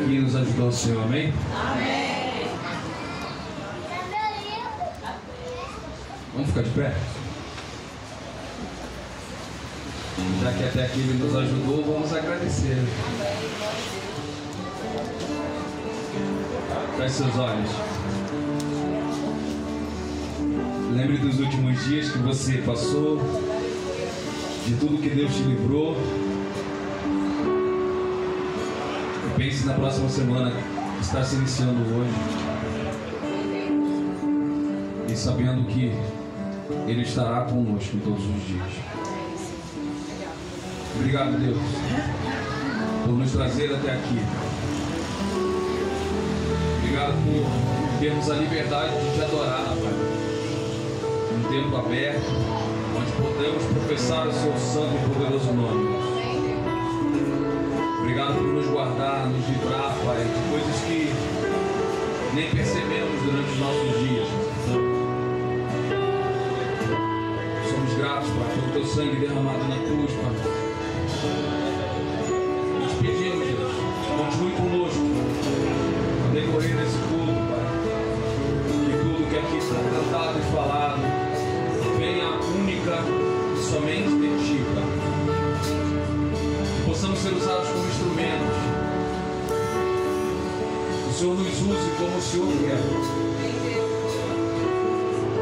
aqui nos ajudou o Senhor, amém? Amém. Vamos ficar de pé? Já que até aqui Ele nos ajudou, vamos agradecer. Feche seus olhos. Lembre dos últimos dias que você passou, de tudo que Deus te livrou. E pense na próxima semana que está se iniciando hoje. E sabendo que Ele estará conosco todos os dias. Obrigado, Deus, por nos trazer até aqui. Obrigado por termos a liberdade de te adorar, Pai. Um templo aberto, onde podemos professar o seu santo e poderoso nome. Obrigado por nos guardar, nos livrar, Pai, de coisas que nem percebemos durante os nossos dias. Somos gratos, Pai, pelo teu sangue derramado na cruz, Pai. E te pedimos, Deus, continue conosco no decorrer desse culto, Pai. Que tudo que aqui está cantado e falado venha única e somente de Ti, Pai. Que possamos ser usados como instrumentos. O Senhor nos use como o Senhor quer.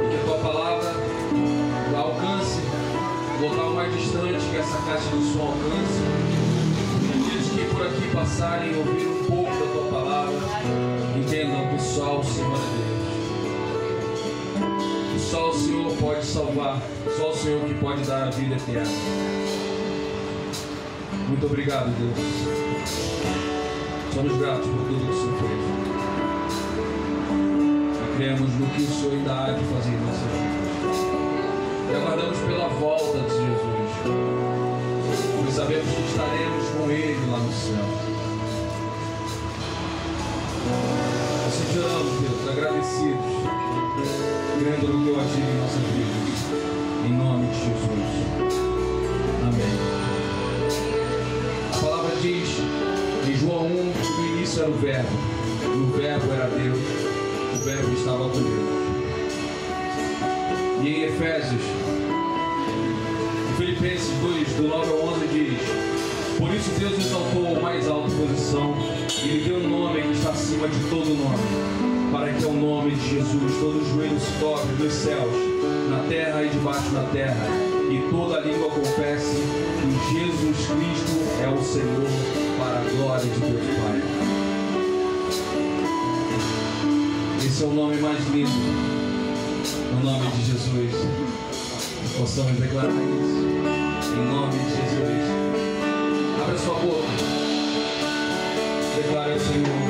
E que a Tua palavra alcance o local mais distante que essa caixa do som alcance. E aqueles que por aqui passarem ouvir um pouco da Tua palavra, entendam que só o Senhor é Deus. Que só o Senhor pode salvar, só o Senhor que pode dar a vida eterna. Muito obrigado, Deus. Somos gratos por tudo que o Senhor fez. E cremos no que o Senhor ainda há de fazer em nossa vida. E aguardamos pela volta de Jesus, pois sabemos que estaremos com Ele lá no céu. Assim te oramos, Deus, agradecidos, crendo no Teu agir em nossas vidas, em nome de Jesus. Amém. A palavra diz em João 1 que no início era o Verbo, e o Verbo era Deus, o Verbo estava com Deus. E em Efésios, em Filipenses 2, do 9 ao 11 diz: por isso Deus exaltou a mais alta posição e lhe deu um nome que está acima de todo nome, para que ao nome de Jesus todo joelho se dobre nos céus, na terra e debaixo da terra, e toda língua confesse que Jesus Cristo é o Senhor, para a glória de Deus Pai. Esse é o nome mais lindo. No nome de Jesus, possamos declarar isso. Em nome de Jesus. Abra sua boca. Declare ao Senhor.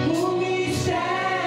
O mistério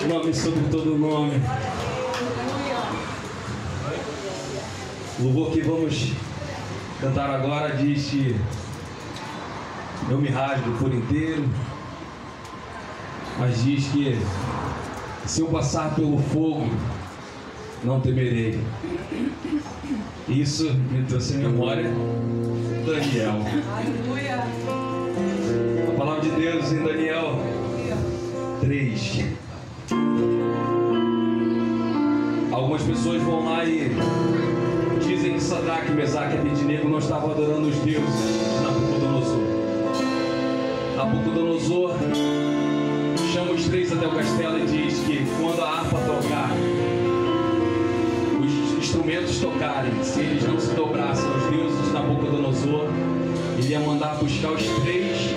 Nome sobre todo nome. O louvor que vamos cantar agora diz que eu me rasgo por inteiro, mas diz que se eu passar pelo fogo, não temerei. Isso me trouxe à memória Daniel. A palavra de Deus em Daniel 3. Algumas pessoas vão lá e dizem que Sadraque, Mesaque e Abednego não estavam adorando os deuses de Nabucodonosor. Nabucodonosor chama os três até o castelo e diz que quando a harpa tocar, os instrumentos tocarem, se eles não se dobrassem aos deuses de Nabucodonosor, ele ia mandar buscar os três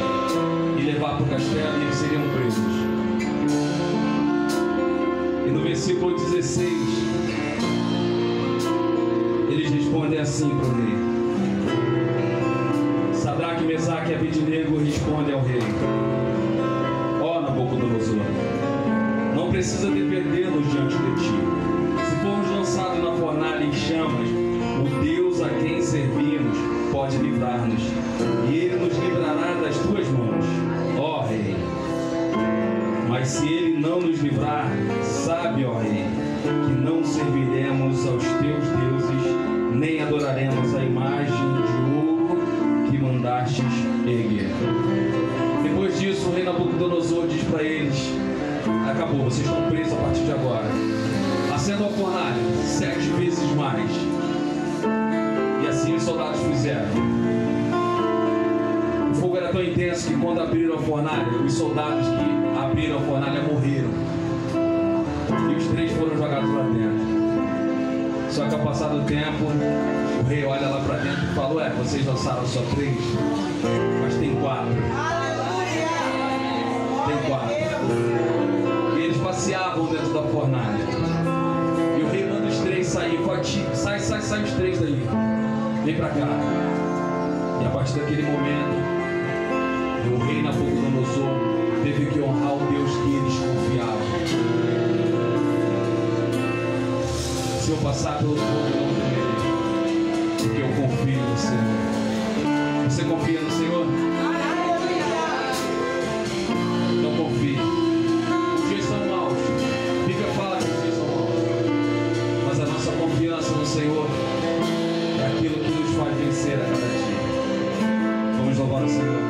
e levar para o castelo e eles seriam presos. E no versículo 16, eles respondem assim para o rei. Sadraque, Mesaque e Abednego respondem ao rei: ó Nabucodonosor, não precisa defendê-los diante de ti. Se formos lançados na fornalha em chamas, o Deus a quem servimos pode livrar-nos, e ele nos livrará das tuas mãos, ó rei. Mas se ele não nos livrar, sabe, ó rei, que não serviremos aos teus deuses, nem adoraremos a imagem de ouro que mandastes erguer. Depois disso, o rei Nabucodonosor diz para eles: acabou, vocês estão presos a partir de agora. Acendam a fornalha 7 vezes mais. E assim os soldados fizeram. O fogo era tão intenso que quando abriram a fornalha, os soldados que abriram a fornalha morreram. E os três foram jogados lá dentro. Só que ao passar do tempo, o rei olha lá para dentro e fala: vocês lançaram só 3, mas tem 4. Tem 4. E eles passeavam dentro da fornalha. E o rei manda os 3 sair. Sai os 3 daí. Vem pra cá. E a partir daquele momento, o rei Nabucodonosor teve que honrar o Deus que eles confiavam. Se eu passar pelo fogo, não temerei, porque eu confio no Senhor. Você confia no Senhor? Não confie. Os dias são maus. A Bíblia fala que os dias são maus. Mas a nossa confiança no Senhor é aquilo que nos faz vencer a cada dia. Vamos louvar o Senhor.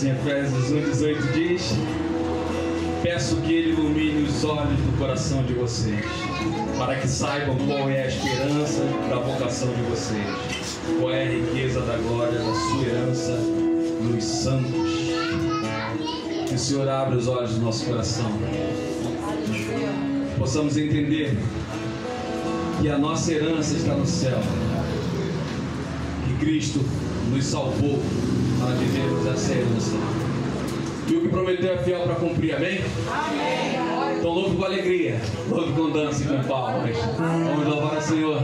Em Efésios 1:18 diz: peço que Ele ilumine os olhos do coração de vocês, para que saibam qual é a esperança da vocação de vocês, qual é a riqueza da glória da sua herança nos santos. Que o Senhor abra os olhos do nosso coração, possamos entender que a nossa herança está no céu, que Cristo nos salvou para vivermos essa herança, e o que prometeu é fiel para cumprir, amém? Amém. Então louve com alegria, louve com dança e com palmas. Vamos louvar o Senhor.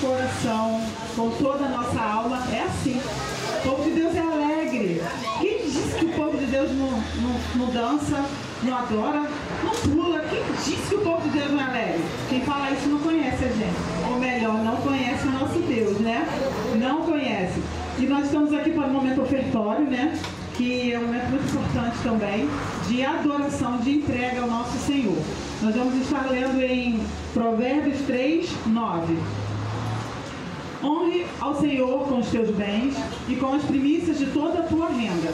coração, com toda a nossa alma. É assim. O povo de Deus é alegre. Quem disse que o povo de Deus não dança, não adora, não pula? Quem disse que o povo de Deus não é alegre? Quem fala isso não conhece a gente. Ou melhor, não conhece o nosso Deus, né? Não conhece. E nós estamos aqui para o momento ofertório, né? Que é um momento muito importante também, de adoração, de entrega ao nosso Senhor. Nós vamos estar lendo em Provérbios 3, 9. Honre ao Senhor com os teus bens e com as primícias de toda a tua renda.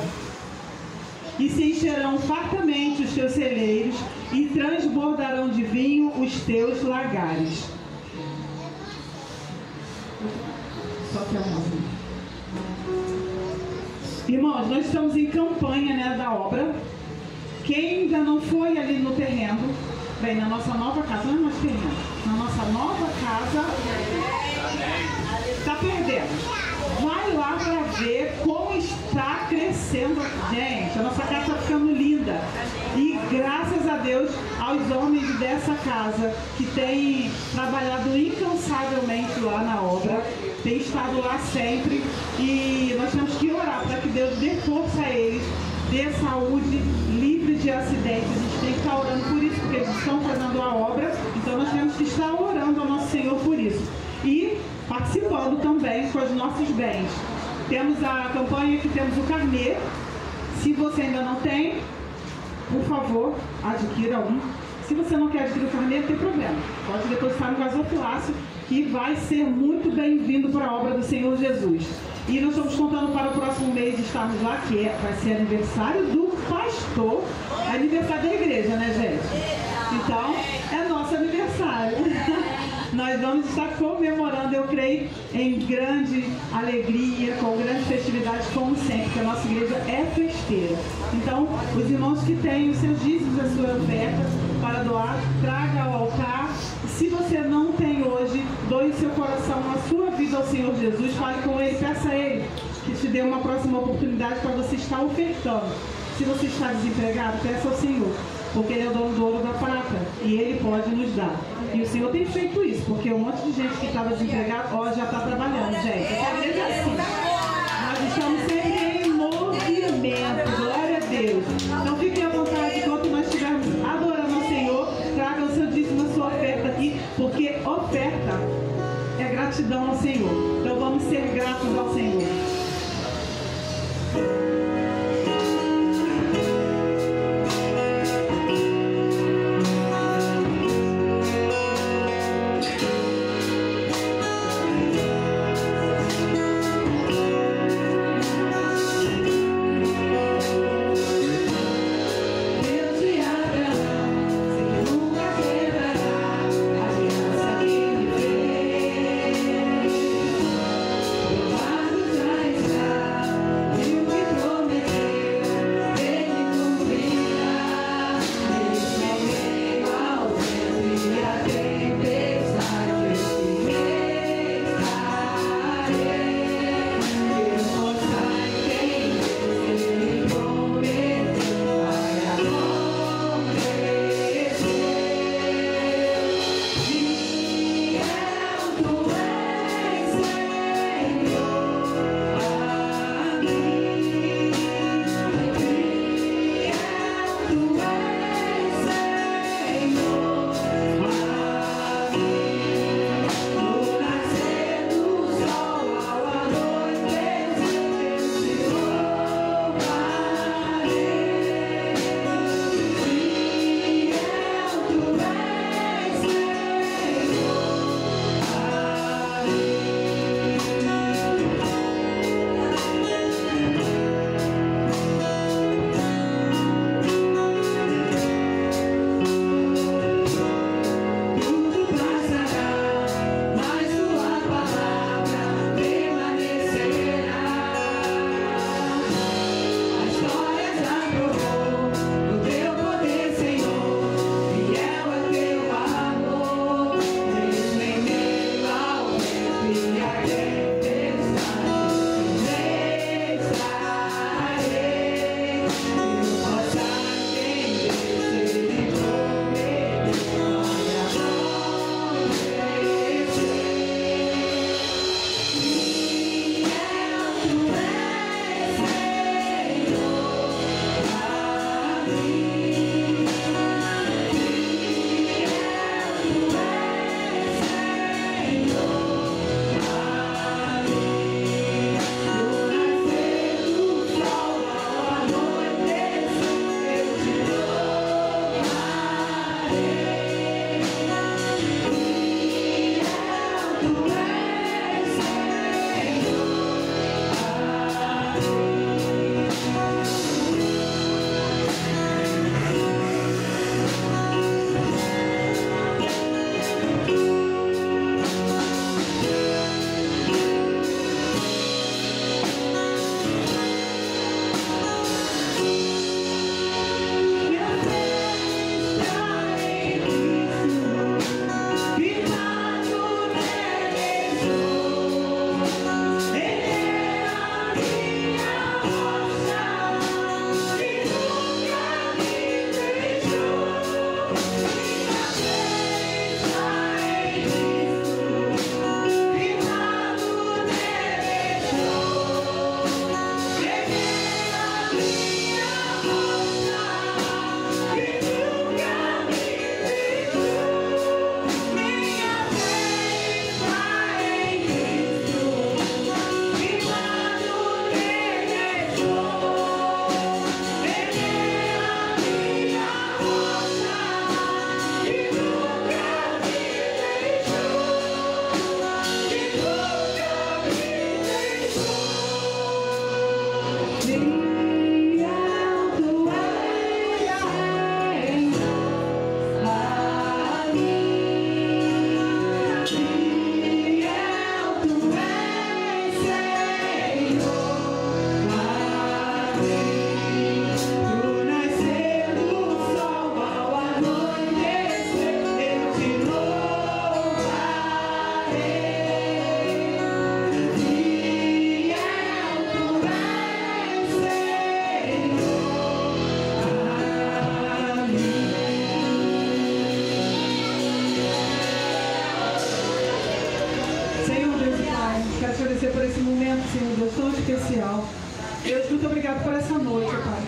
E se encherão fartamente os teus celeiros e transbordarão de vinho os teus lagares. Só que é uma... Irmãos, nós estamos em campanha, né, da obra. Quem ainda não foi ali no terreno, bem, na nossa nova casa, não é mais terreno, na nossa nova casa, está perdendo. Vai lá para ver como está crescendo. Gente, a nossa casa está ficando linda. E graças a Deus aos homens dessa casa que têm trabalhado incansavelmente lá na obra, tem estado lá sempre, e nós temos que orar para que Deus dê força a eles, dê saúde, livre de acidentes. A gente tem que estar orando por isso, porque eles estão fazendo a obra, então nós temos que estar orando ao nosso Senhor por isso. E participando também com os nossos bens. Temos a campanha que temos o carnê. Se você ainda não tem, por favor, adquira um. Se você não quer adquirir o carnê, não tem problema. Pode depositar no gasofilácio, que vai ser muito bem-vindo para a obra do Senhor Jesus. E nós estamos contando para o próximo mês estarmos lá, que vai ser aniversário do pastor, aniversário da igreja, né, gente? Então, é nosso aniversário. Nós vamos estar comemorando, eu creio, em grande alegria, com grande festividade, como sempre, porque a nossa igreja é festeira. Então, os irmãos que têm os seus dízimos, a sua oferta para doar, traga ao altar. Se você não tem hoje, doe seu coração, a sua vida ao Senhor Jesus, fale com Ele, peça a Ele que te dê uma próxima oportunidade para você estar ofertando. Se você está desempregado, peça ao Senhor, porque Ele é o dono do ouro e da prata, e Ele pode nos dar. E o Senhor tem feito isso, porque um monte de gente que estava desempregada, ó, já está trabalhando, gente. Essa igreja é assim. Nós estamos sempre em movimento, glória a Deus. Então fiquem à vontade, enquanto nós estivermos adorando ao Senhor, traga o seu dízimo, a sua oferta aqui, porque oferta é gratidão ao Senhor. Então vamos ser gratos ao Senhor. Prometeu. Quero te agradecer por esse momento, Senhor Deus, tão especial. Deus, muito obrigado por essa noite, Pai.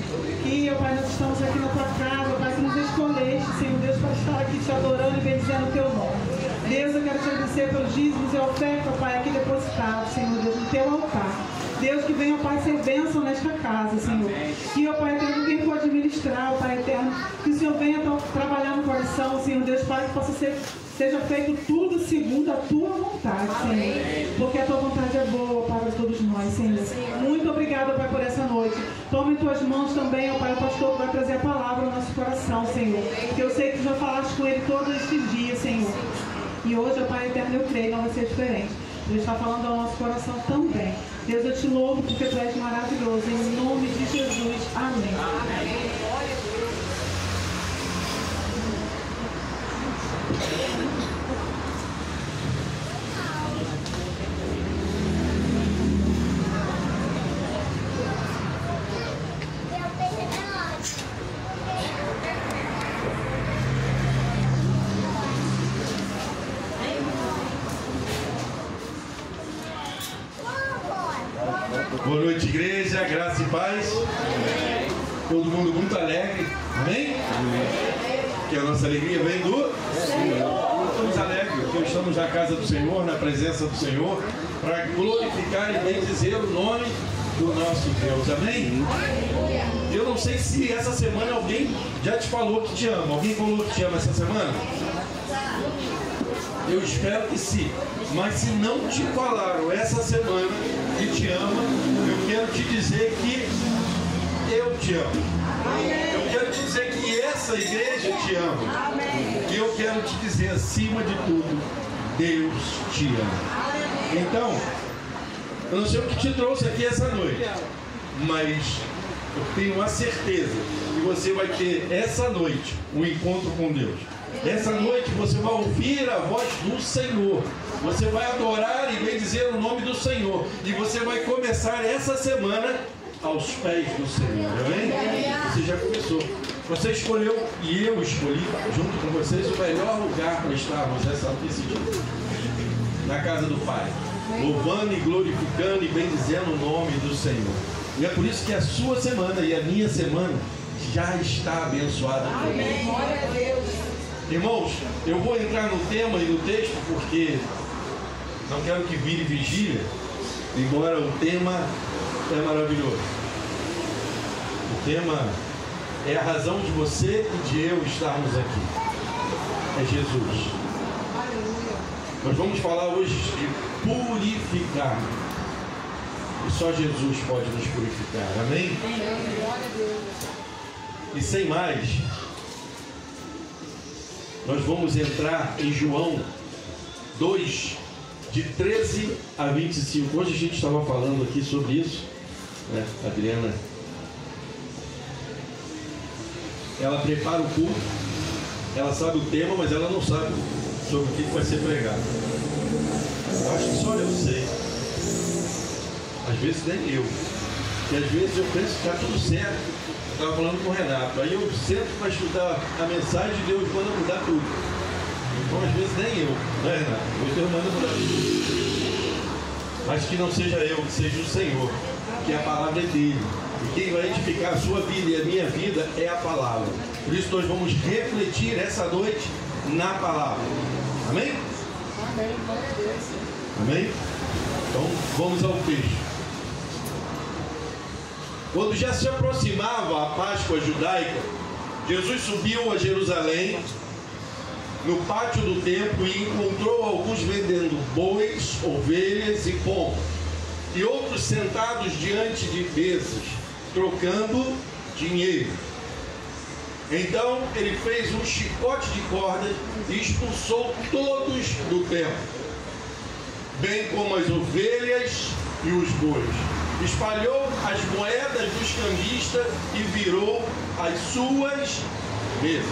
E, Pai, nós estamos aqui na tua casa, Pai, que nos escolheste, Senhor Deus, para estar aqui te adorando e bendizendo o teu nome. Deus, eu quero te agradecer pelos dízimos e oferta, Pai, aqui depositados, Senhor Deus, no teu altar. Deus, que venha, Pai, ser bênção nesta casa, Senhor. Que, ó Pai eterno, quem for administrar, ó Pai eterno, que o Senhor venha trabalhar no coração, Senhor Deus, Pai, que possa seja feito tudo segundo a tua vontade, Senhor. Porque a tua vontade é boa para todos nós, Senhor. Muito obrigada, Pai, por essa noite. Toma em tuas mãos também, ó Pai, o pastor que vai trazer a palavra ao nosso coração, Senhor. Porque eu sei que tu já falaste com ele todos estes dias, Senhor. E hoje, ó Pai eterno, eu creio, não vai ser diferente. Deus está falando ao nosso coração também. Deus, eu te louvo porque tu és maravilhoso. Em nome de Jesus. Amém. Amém. Boa noite, igreja, graça e paz. Amém. Todo mundo muito alegre. Amém? Amém. Que a nossa alegria vem do Senhor. Estamos alegres, porque estamos na casa do Senhor, na presença do Senhor, para glorificar e bendizer o nome do nosso Deus. Amém? Eu não sei se essa semana alguém já te falou que te ama. Alguém falou que te ama essa semana? Eu espero que sim. Mas se não te falaram essa semana que te ama, eu quero te dizer que eu te amo. Eu quero te dizer que essa igreja te ama. E eu quero te dizer, acima de tudo, Deus te ama. Então, eu não sei o que te trouxe aqui essa noite, mas eu tenho a certeza que você vai ter essa noite um encontro com Deus. Essa noite você vai ouvir a voz do Senhor. Você vai adorar e bendizer o nome do Senhor. E você vai começar essa semana aos pés do Senhor. Amém? Você já começou. Você escolheu e eu escolhi, junto com vocês, o melhor lugar para estarmos esse dia. Na casa do Pai. Louvando e glorificando e bendizendo o nome do Senhor. E é por isso que a sua semana e a minha semana já está abençoada. Amém. Glória a Deus. Irmãos, eu vou entrar no tema e no texto porque não quero que vire vigília, embora o tema é maravilhoso. O tema é a razão de você e de eu estarmos aqui. É Jesus. Aleluia. Nós vamos falar hoje de purificar. E só Jesus pode nos purificar. Amém? Glória a Deus. E sem mais, nós vamos entrar em João 2, de 13 a 25. Hoje a gente estava falando aqui sobre isso, né? A Adriana, ela prepara o culto, ela sabe o tema, mas ela não sabe sobre o que vai ser pregado. Eu acho que só eu sei. Às vezes nem eu. E às vezes eu penso que está tudo certo. Eu estava falando com o Renato, aí eu sento para estudar a mensagem e Deus manda mudar tudo. Então às vezes nem eu, né, Renato? Deus manda mudar tudo. Mas que não seja eu, que seja o Senhor, que a palavra é dele. E quem vai edificar a sua vida e a minha vida é a palavra. Por isso nós vamos refletir essa noite na palavra. Amém? Amém. Glória a Deus. Amém? Então vamos ao texto. Quando já se aproximava a Páscoa judaica, Jesus subiu a Jerusalém, no pátio do templo, e encontrou alguns vendendo bois, ovelhas e pombas, e outros sentados diante de mesas, trocando dinheiro. Então ele fez um chicote de cordas e expulsou todos do templo, bem como as ovelhas e os bois. Espalhou as moedas dos cambistas e virou as suas mesas.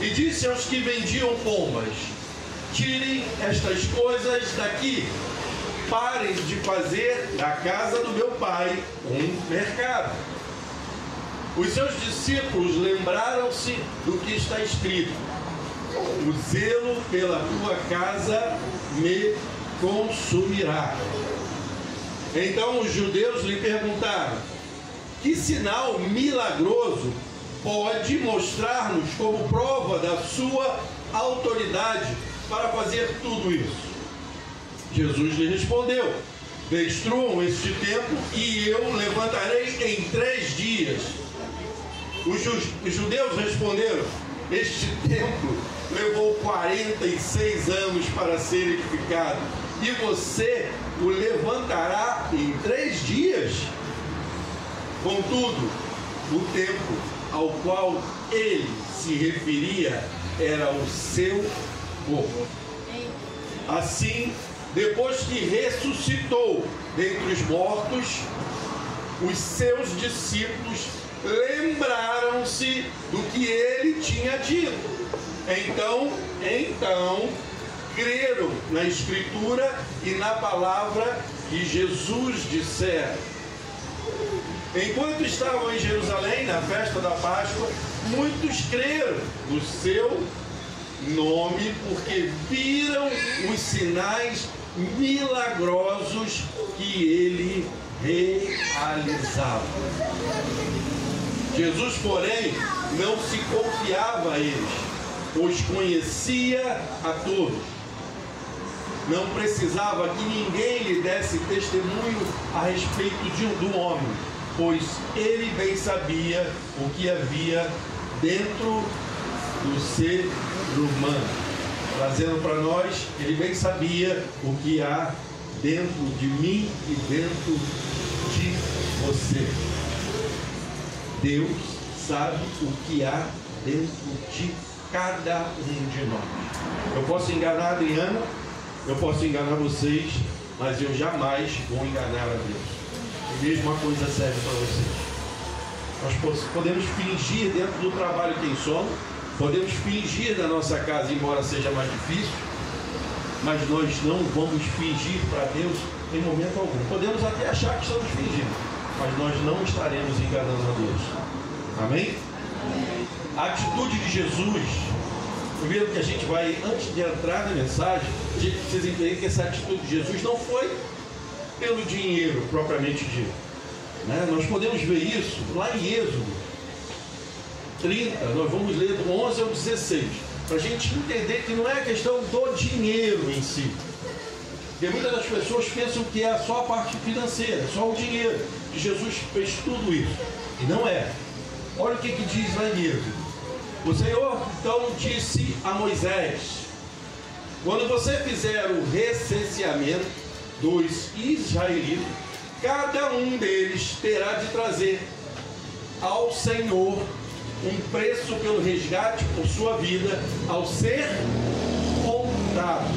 E disse aos que vendiam pombas: tirem estas coisas daqui, parem de fazer da casa do meu pai um mercado. Os seus discípulos lembraram-se do que está escrito: o zelo pela tua casa me consumirá. Então os judeus lhe perguntaram: que sinal milagroso pode mostrar-nos como prova da sua autoridade para fazer tudo isso? Jesus lhe respondeu: destruam este templo e eu levantarei em 3 dias. Os judeus responderam: este templo levou 46 anos para ser edificado e você o levantará em 3 dias? Contudo, o templo ao qual ele se referia era o seu corpo. Assim, depois que ressuscitou dentre os mortos, os seus discípulos lembraram-se do que ele tinha dito. Então, creram na Escritura e na palavra que Jesus dissera. Enquanto estavam em Jerusalém, na festa da Páscoa, muitos creram no seu nome, porque viram os sinais milagrosos que ele realizava. Jesus, porém, não se confiava a eles, pois conhecia a todos. Não precisava que ninguém lhe desse testemunho a respeito do homem, pois ele bem sabia o que havia dentro do ser humano. Trazendo para nós, ele bem sabia o que há dentro de mim e dentro de você. Deus sabe o que há dentro de cada um de nós. Eu posso enganar a Adriana, eu posso enganar vocês, mas eu jamais vou enganar a Deus. A mesma coisa serve para vocês. Nós podemos fingir dentro do trabalho quem somos, podemos fingir na nossa casa, embora seja mais difícil, mas nós não vamos fingir para Deus em momento algum. Podemos até achar que estamos fingindo, mas nós não estaremos enganando a Deus. Amém? A atitude de Jesus, primeiro que a gente vai, antes de entrar na mensagem, a gente precisa entender que essa atitude de Jesus não foi pelo dinheiro propriamente dito, né? Nós podemos ver isso lá em Êxodo 30, nós vamos ler do 11 ao 16, para a gente entender que não é a questão do dinheiro em si, porque muitas das pessoas pensam que é só a parte financeira, só o dinheiro, e Jesus fez tudo isso, e não é. Olha o que diz lá em Êxodo. O Senhor então disse a Moisés: quando você fizer o recenseamento dos israelitas, cada um deles terá de trazer ao Senhor um preço pelo resgate por sua vida ao ser contado.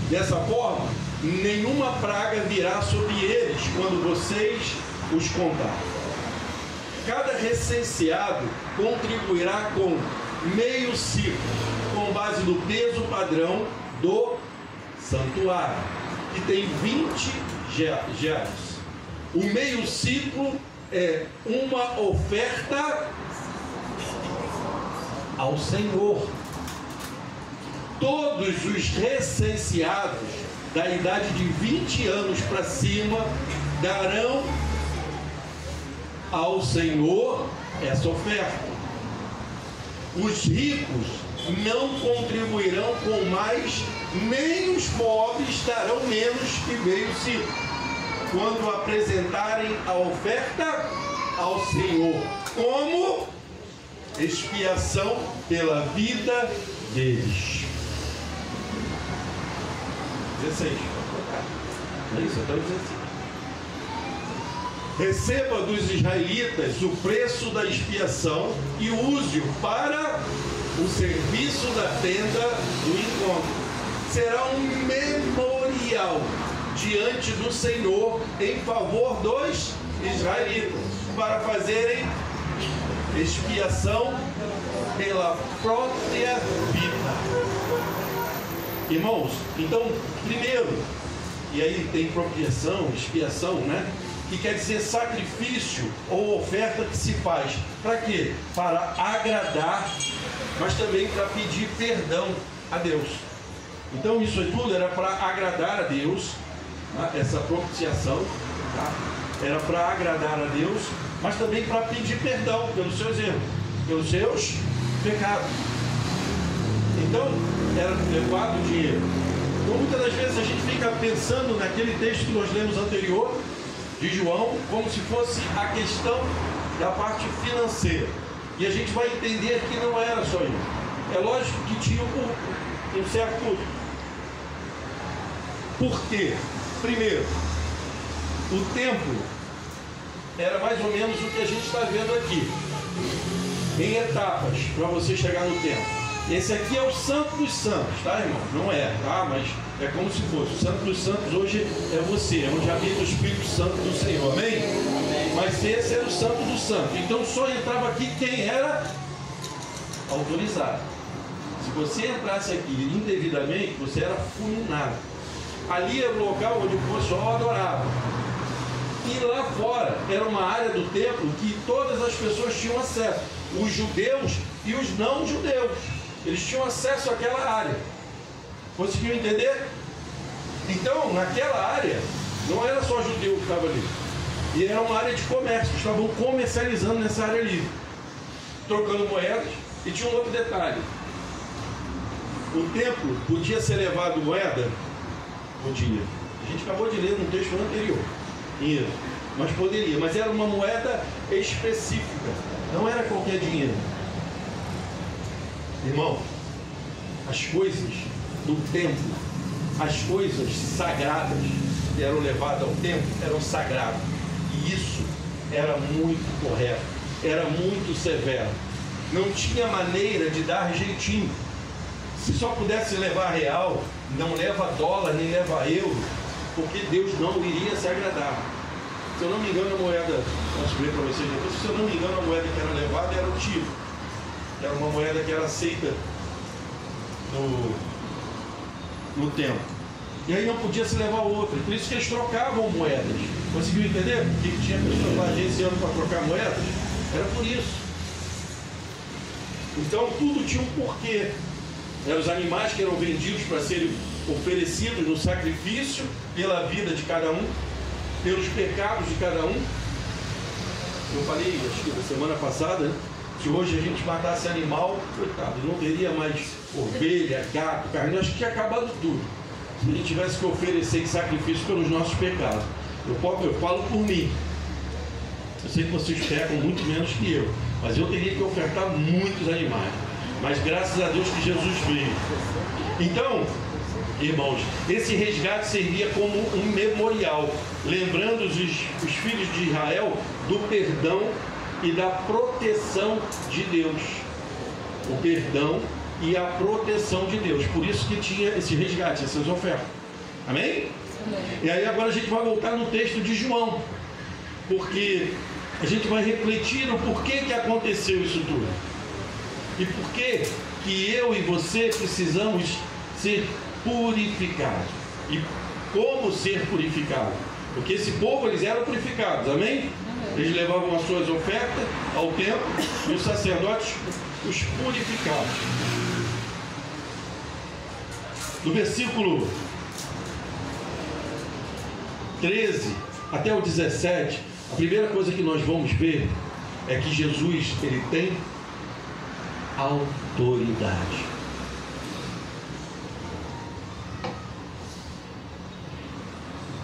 Dessa forma, nenhuma praga virá sobre eles quando vocês os contarem. Cada recenseado contribuirá com meio ciclo, com base no peso padrão do santuário, que tem 20 geras. O meio ciclo é uma oferta ao Senhor. Todos os recenseados da idade de 20 anos para cima darão ao Senhor essa oferta. Os ricos não contribuirão com mais, nem os pobres darão menos que meio ciclo, quando apresentarem a oferta ao Senhor, como expiação pela vida deles. 16. É isso, até o 16. Receba dos israelitas o preço da expiação e use-o para o serviço da tenda do encontro. Será um memorial diante do Senhor em favor dos israelitas, para fazerem expiação pela própria vida. Irmãos, então, primeiro, e aí tem propiciação, expiação, né? Que quer dizer sacrifício ou oferta que se faz. Para quê? Para agradar, mas também para pedir perdão a Deus. Então isso aí tudo era para agradar a Deus, tá? Essa propiciação, tá? Era para agradar a Deus, mas também para pedir perdão pelos seus erros, pelos seus pecados. Então era levado o dinheiro. Então muitas das vezes a gente fica pensando naquele texto que nós lemos anterior, de João, como se fosse a questão da parte financeira. E a gente vai entender que não era só isso. É lógico que tinha um certo... Por quê? Primeiro, o templo era mais ou menos o que a gente está vendo aqui, em etapas, para você chegar no templo. Esse aqui é o Santo dos Santos, tá, irmão? Não é, tá? Mas é como se fosse. O Santo dos Santos hoje é você, é onde habita o Espírito Santo do Senhor, amém? Mas esse era o Santo dos Santos. Então só entrava aqui quem era autorizado. Se você entrasse aqui indevidamente, você era fulminado. Ali era o local onde o pessoal adorava. E lá fora era uma área do templo que todas as pessoas tinham acesso. Os judeus e os não judeus. Eles tinham acesso àquela área. Conseguiu entender? Então, naquela área, não era só judeu que estava ali. E era uma área de comércio. Estavam comercializando nessa área ali, trocando moedas. E tinha um outro detalhe. O templo podia ser levado moeda? Podia. A gente acabou de ler no texto anterior. Isso. Mas poderia. Mas era uma moeda específica. Não era qualquer dinheiro. Irmão, as coisas do templo, as coisas sagradas que eram levadas ao templo eram sagradas. E isso era muito correto, era muito severo. Não tinha maneira de dar jeitinho. Se só pudesse levar real, não leva dólar nem leva euro, porque Deus não iria se agradar. Se eu não me engano, a moeda, posso ver para vocês depois, se eu não me engano, a moeda que era levada era o tiro. Era uma moeda que era aceita no templo. E aí não podia se levar outra. Por isso que eles trocavam moedas. Conseguiu entender? Porque tinha pessoas lá agenciando para trocar moedas. Era por isso. Então tudo tinha um porquê. Eram os animais que eram vendidos para serem oferecidos no sacrifício pela vida de cada um, pelos pecados de cada um. Eu falei, acho que na semana passada, se hoje a gente matasse animal, coitado, não teria mais ovelha, gato, carne, acho que tinha acabado tudo. Se a gente tivesse que oferecer em sacrifício pelos nossos pecados. Eu falo por mim. Eu sei que vocês pecam muito menos que eu, mas eu teria que ofertar muitos animais. Mas graças a Deus que Jesus veio. Então, irmãos, esse resgate servia como um memorial, lembrando os filhos de Israel do perdão e da proteção de Deus. O perdão e a proteção de Deus. Por isso que tinha esse resgate, essas ofertas. Amém? Amém. E aí agora a gente vai voltar no texto de João, porque a gente vai refletir no porquê que aconteceu isso tudo. E por que eu e você precisamos ser purificados. E como ser purificados? Porque esse povo, eles eram purificados, amém? Eles levavam as suas ofertas ao templo e os sacerdotes os purificavam. Do versículo 13 até o 17, a primeira coisa que nós vamos ver é que Jesus, ele tem autoridade.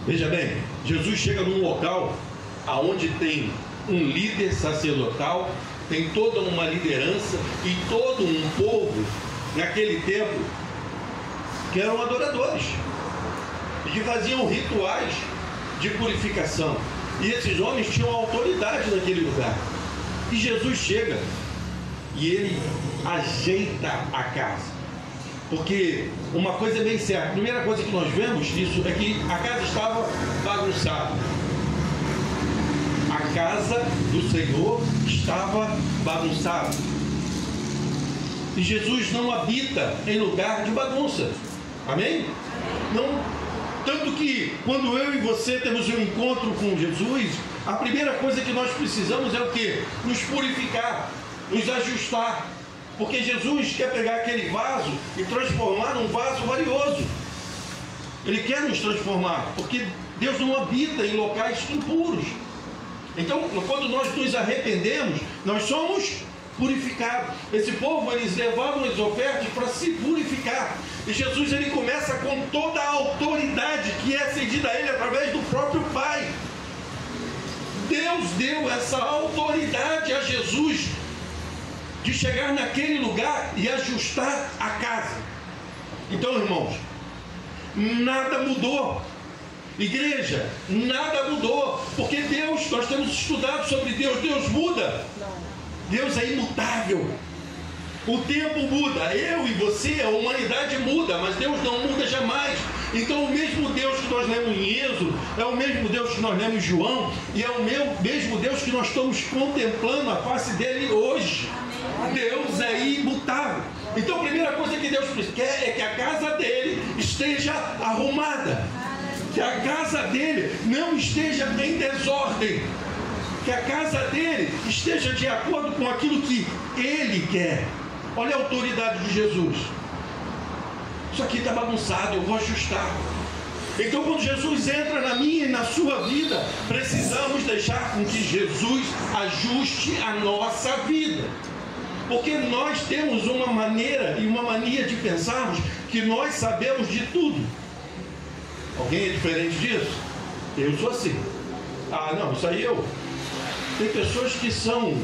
Veja bem, Jesus chega num local aonde tem um líder sacerdotal, tem toda uma liderança e todo um povo naquele tempo que eram adoradores e que faziam rituais de purificação. E esses homens tinham autoridade naquele lugar. E Jesus chega e ele ajeita a casa. Porque uma coisa é bem certa. A primeira coisa que nós vemos disso é que a casa estava bagunçada. A casa do Senhor estava bagunçada. E Jesus não habita em lugar de bagunça. Amém? Não. Tanto que quando eu e você temos um encontro com Jesus, a primeira coisa que nós precisamos é o quê? Nos purificar, nos ajustar. Porque Jesus quer pegar aquele vaso e transformar num vaso valioso. Ele quer nos transformar, porque Deus não habita em locais impuros. Então, quando nós nos arrependemos, nós somos purificados. Esse povo, eles levavam as ofertas para se purificar. E Jesus, ele começa com toda a autoridade que é cedida a ele através do próprio Pai. Deus deu essa autoridade a Jesus de chegar naquele lugar e ajustar a casa. Então, irmãos, nada mudou. Igreja, nada mudou. Porque Deus, nós temos estudado sobre Deus. Deus muda. Deus é imutável. O tempo muda. Eu e você, a humanidade muda, mas Deus não muda jamais. Então o mesmo Deus que nós lemos em Êxodo é o mesmo Deus que nós lemos em João, e é o mesmo Deus que nós estamos contemplando a face dele hoje. Deus é imutável. Então a primeira coisa que Deus quer é que a casa dele esteja arrumada, que a casa dele não esteja em desordem, que a casa dele esteja de acordo com aquilo que ele quer. Olha a autoridade de Jesus. Isso aqui está bagunçado, eu vou ajustar. Então, quando Jesus entra na minha e na sua vida, precisamos deixar com que Jesus ajuste a nossa vida. Porque nós temos uma maneira e uma mania de pensarmos que nós sabemos de tudo. Alguém é diferente disso? Eu sou assim. Ah, não, isso aí eu. Tem pessoas que são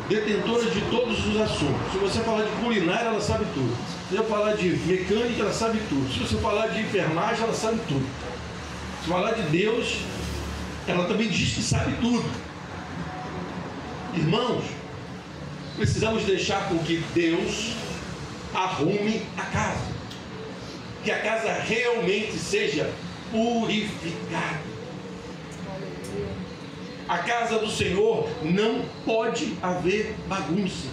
detentoras de todos os assuntos. Se você falar de culinária, ela sabe tudo. Se você falar de mecânica, ela sabe tudo. Se você falar de enfermagem, ela sabe tudo. Se falar de Deus, ela também diz que sabe tudo. Irmãos, precisamos deixar com que Deus arrume a casa. Que a casa realmente seja purificada. A casa do Senhor não pode haver bagunça.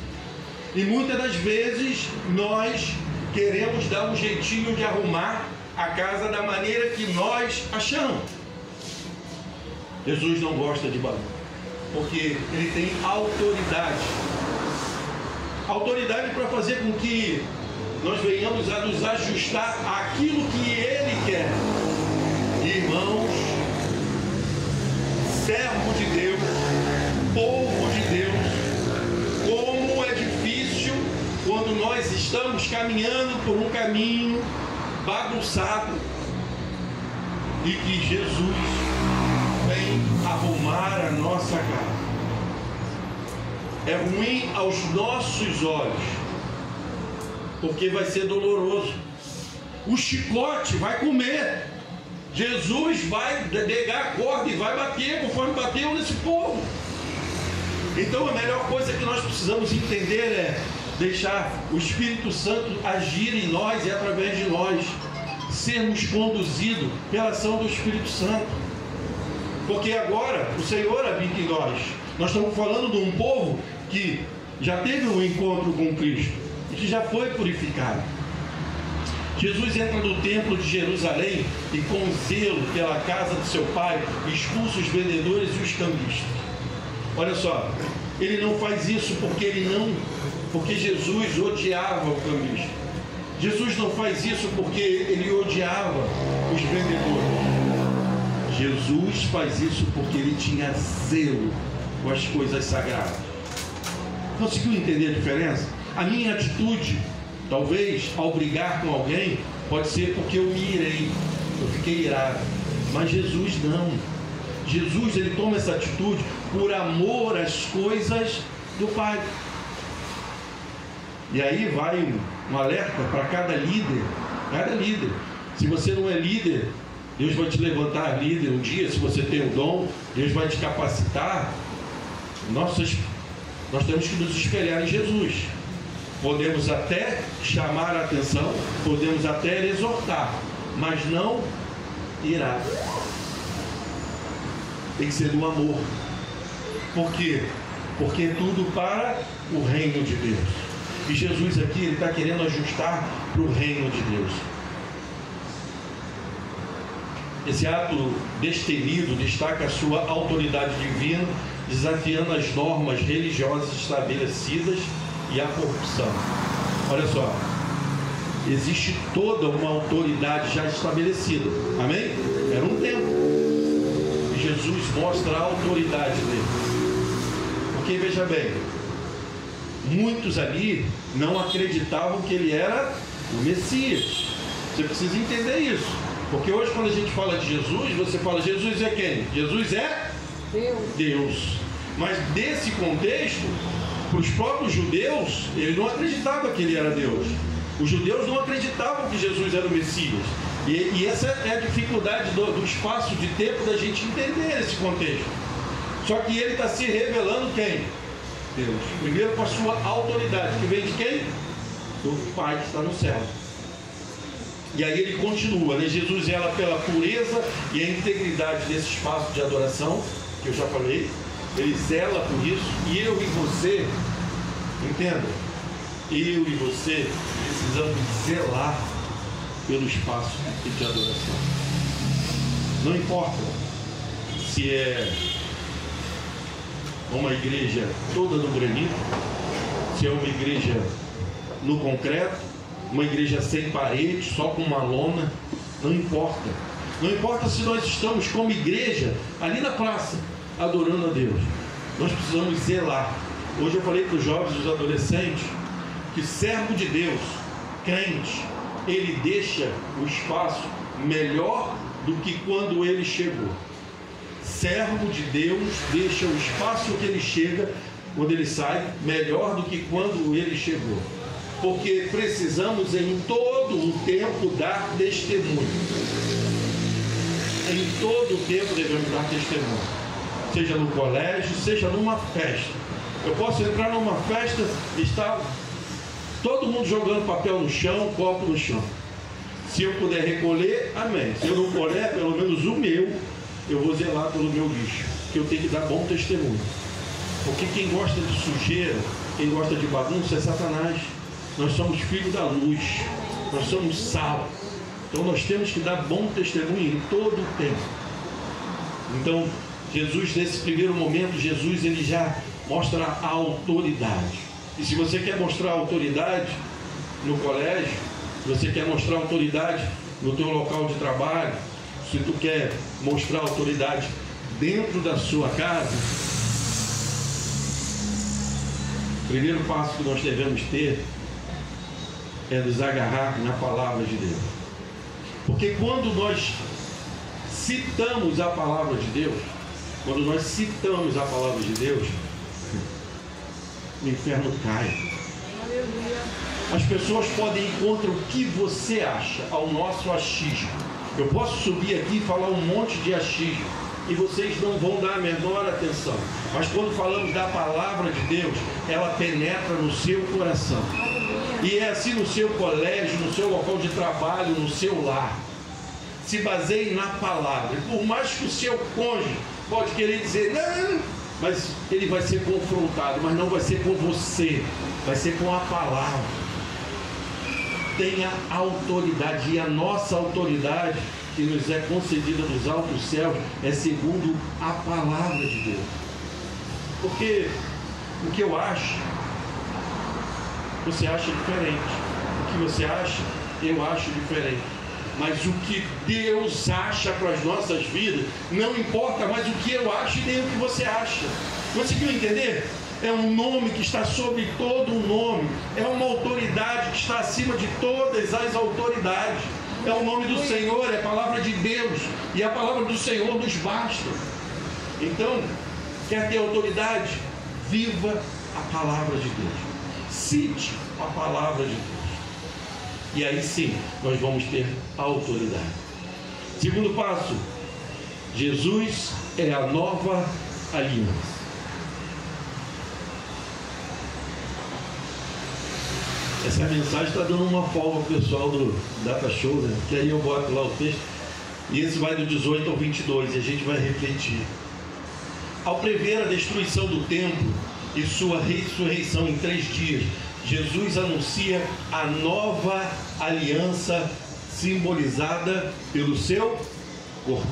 E muitas das vezes nós queremos dar um jeitinho de arrumar a casa da maneira que nós achamos. Jesus não gosta de bagunça, porque ele tem autoridade. Autoridade para fazer com que nós venhamos a nos ajustar àquilo que ele quer. Irmãos, servo de Deus, povo de Deus, como é difícil quando nós estamos caminhando por um caminho bagunçado e que Jesus vem arrumar a nossa casa. É ruim aos nossos olhos, porque vai ser doloroso. O chicote vai comer. Jesus vai pegar a corda e vai bater conforme bateu nesse povo. Então a melhor coisa que nós precisamos entender é deixar o Espírito Santo agir em nós e através de nós, sermos conduzidos pela ação do Espírito Santo. Porque agora o Senhor habita em nós. Nós estamos falando de um povo que já teve um encontro com Cristo e que já foi purificado. Jesus entra no templo de Jerusalém e, com zelo pela casa do seu pai, expulsa os vendedores e os cambistas. Olha só, ele não faz isso porque Jesus odiava o cambista. Jesus não faz isso porque ele odiava os vendedores. Jesus faz isso porque ele tinha zelo com as coisas sagradas. Conseguiu entender a diferença? A minha atitude, talvez, ao brigar com alguém, pode ser porque eu me irei, eu fiquei irado. Mas Jesus não. Jesus, ele toma essa atitude por amor às coisas do Pai. E aí vai um alerta para cada líder. Cada líder. Se você não é líder, Deus vai te levantar líder um dia. Se você tem o dom, Deus vai te capacitar. Nós temos que nos espelhar em Jesus. Podemos até chamar a atenção, podemos até exortar, mas não irar. Tem que ser do amor. Por quê? Porque é tudo para o reino de Deus. E Jesus aqui, ele está querendo ajustar para o reino de Deus. Esse ato destemido destaca a sua autoridade divina desafiando as normas religiosas estabelecidas e a corrupção. Olha só, existe toda uma autoridade já estabelecida, amém? Era um tempo, e Jesus mostra a autoridade dele. Porque veja bem, muitos ali não acreditavam que ele era o Messias. Você precisa entender isso, porque hoje quando a gente fala de Jesus, você fala, Jesus é quem? Jesus é Deus. Mas desse contexto, para os próprios judeus, ele não acreditava que ele era Deus. Os judeus não acreditavam que Jesus era o Messias. E essa é a dificuldade do espaço de tempo da gente entender esse contexto. Só que ele está se revelando quem? Deus. Primeiro com a sua autoridade, que vem de quem? Do Pai que está no céu. E aí ele continua, né? Jesus zela pela pureza e a integridade desse espaço de adoração, que eu já falei. Ele zela por isso. E eu e você, entenda, eu e você precisamos zelar pelo espaço de adoração. Não importa se é uma igreja toda no granito, se é uma igreja no concreto, uma igreja sem parede, só com uma lona, não importa. Não importa se nós estamos como igreja ali na praça, adorando a Deus. Nós precisamos zelar. Hoje eu falei para os jovens e os adolescentes que servo de Deus, crente, ele deixa o espaço melhor do que quando ele chegou. Servo de Deus deixa o espaço que ele chega, quando ele sai, melhor do que quando ele chegou. Porque precisamos em todo o tempo dar testemunho. Em todo o tempo devemos dar testemunho. Seja no colégio, seja numa festa. Eu posso entrar numa festa e estar todo mundo jogando papel no chão, copo no chão. Se eu puder recolher, amém. Se eu não puder, pelo menos o meu, eu vou zelar pelo meu lixo, que eu tenho que dar bom testemunho. Porque quem gosta de sujeira, quem gosta de bagunça é Satanás. Nós somos filhos da luz, nós somos sal. Então nós temos que dar bom testemunho em todo o tempo. Então Jesus, nesse primeiro momento, Jesus ele já mostra a autoridade. E se você quer mostrar autoridade no colégio, se você quer mostrar autoridade no teu local de trabalho, se tu quer mostrar autoridade dentro da sua casa, o primeiro passo que nós devemos ter é nos agarrar na palavra de Deus. Porque quando nós citamos a palavra de Deus, o inferno cai. As pessoas podem ir contra o que você acha, ao nosso achismo. Eu posso subir aqui e falar um monte de achismo e vocês não vão dar a menor atenção. Mas quando falamos da palavra de Deus, ela penetra no seu coração. E é assim no seu colégio, no seu local de trabalho, no seu lar. Se baseie na palavra. E por mais que o seu cônjuge pode querer dizer, não, mas ele vai ser confrontado, mas não vai ser com você, vai ser com a palavra. Tenha autoridade, e a nossa autoridade que nos é concedida dos altos céus é segundo a palavra de Deus. Porque o que eu acho, você acha diferente. O que você acha, eu acho diferente. Mas o que Deus acha para as nossas vidas, não importa mais o que eu acho e nem o que você acha. Conseguiu entender? É um nome que está sobre todo o nome. É uma autoridade que está acima de todas as autoridades. É o nome do Senhor, é a palavra de Deus. E a palavra do Senhor nos basta. Então, quer ter autoridade? Viva a palavra de Deus. Cite a palavra de Deus. E aí sim, nós vamos ter autoridade. Segundo passo, Jesus é a nova aliança. Essa mensagem está dando uma folga ao pessoal do Data Show, né? Que aí eu boto lá o texto. E esse vai do 18 ao 22 e a gente vai refletir. Ao prever a destruição do templo e sua ressurreição em 3 dias, Jesus anuncia a nova aliança simbolizada pelo seu corpo.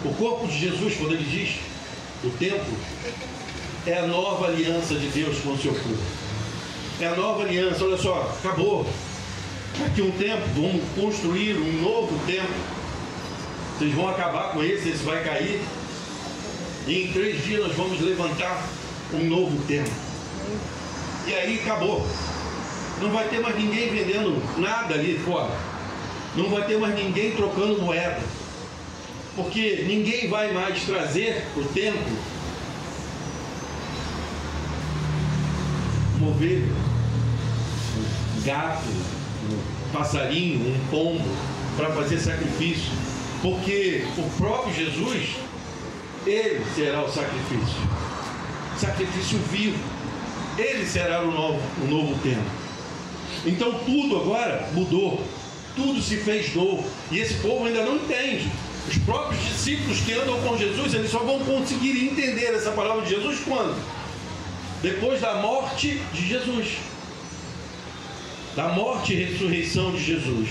O corpo de Jesus, quando ele diz o templo, é a nova aliança de Deus com o seu povo. É a nova aliança. Olha só, acabou. Daqui a um tempo vamos construir um novo templo. Vocês vão acabar com esse vai cair. E em 3 dias nós vamos levantar um novo templo. E aí acabou. Não vai ter mais ninguém vendendo nada ali fora. Não vai ter mais ninguém trocando moeda. Porque ninguém vai mais trazer o templo uma ovelha, um gato, um passarinho, um pombo para fazer sacrifício. Porque o próprio Jesus, ele será o sacrifício. Sacrifício vivo. Ele será o novo templo. Então tudo agora mudou. Tudo se fez novo. E esse povo ainda não entende. Os próprios discípulos que andam com Jesus, eles só vão conseguir entender essa palavra de Jesus quando? Depois da morte de Jesus. Da morte e ressurreição de Jesus.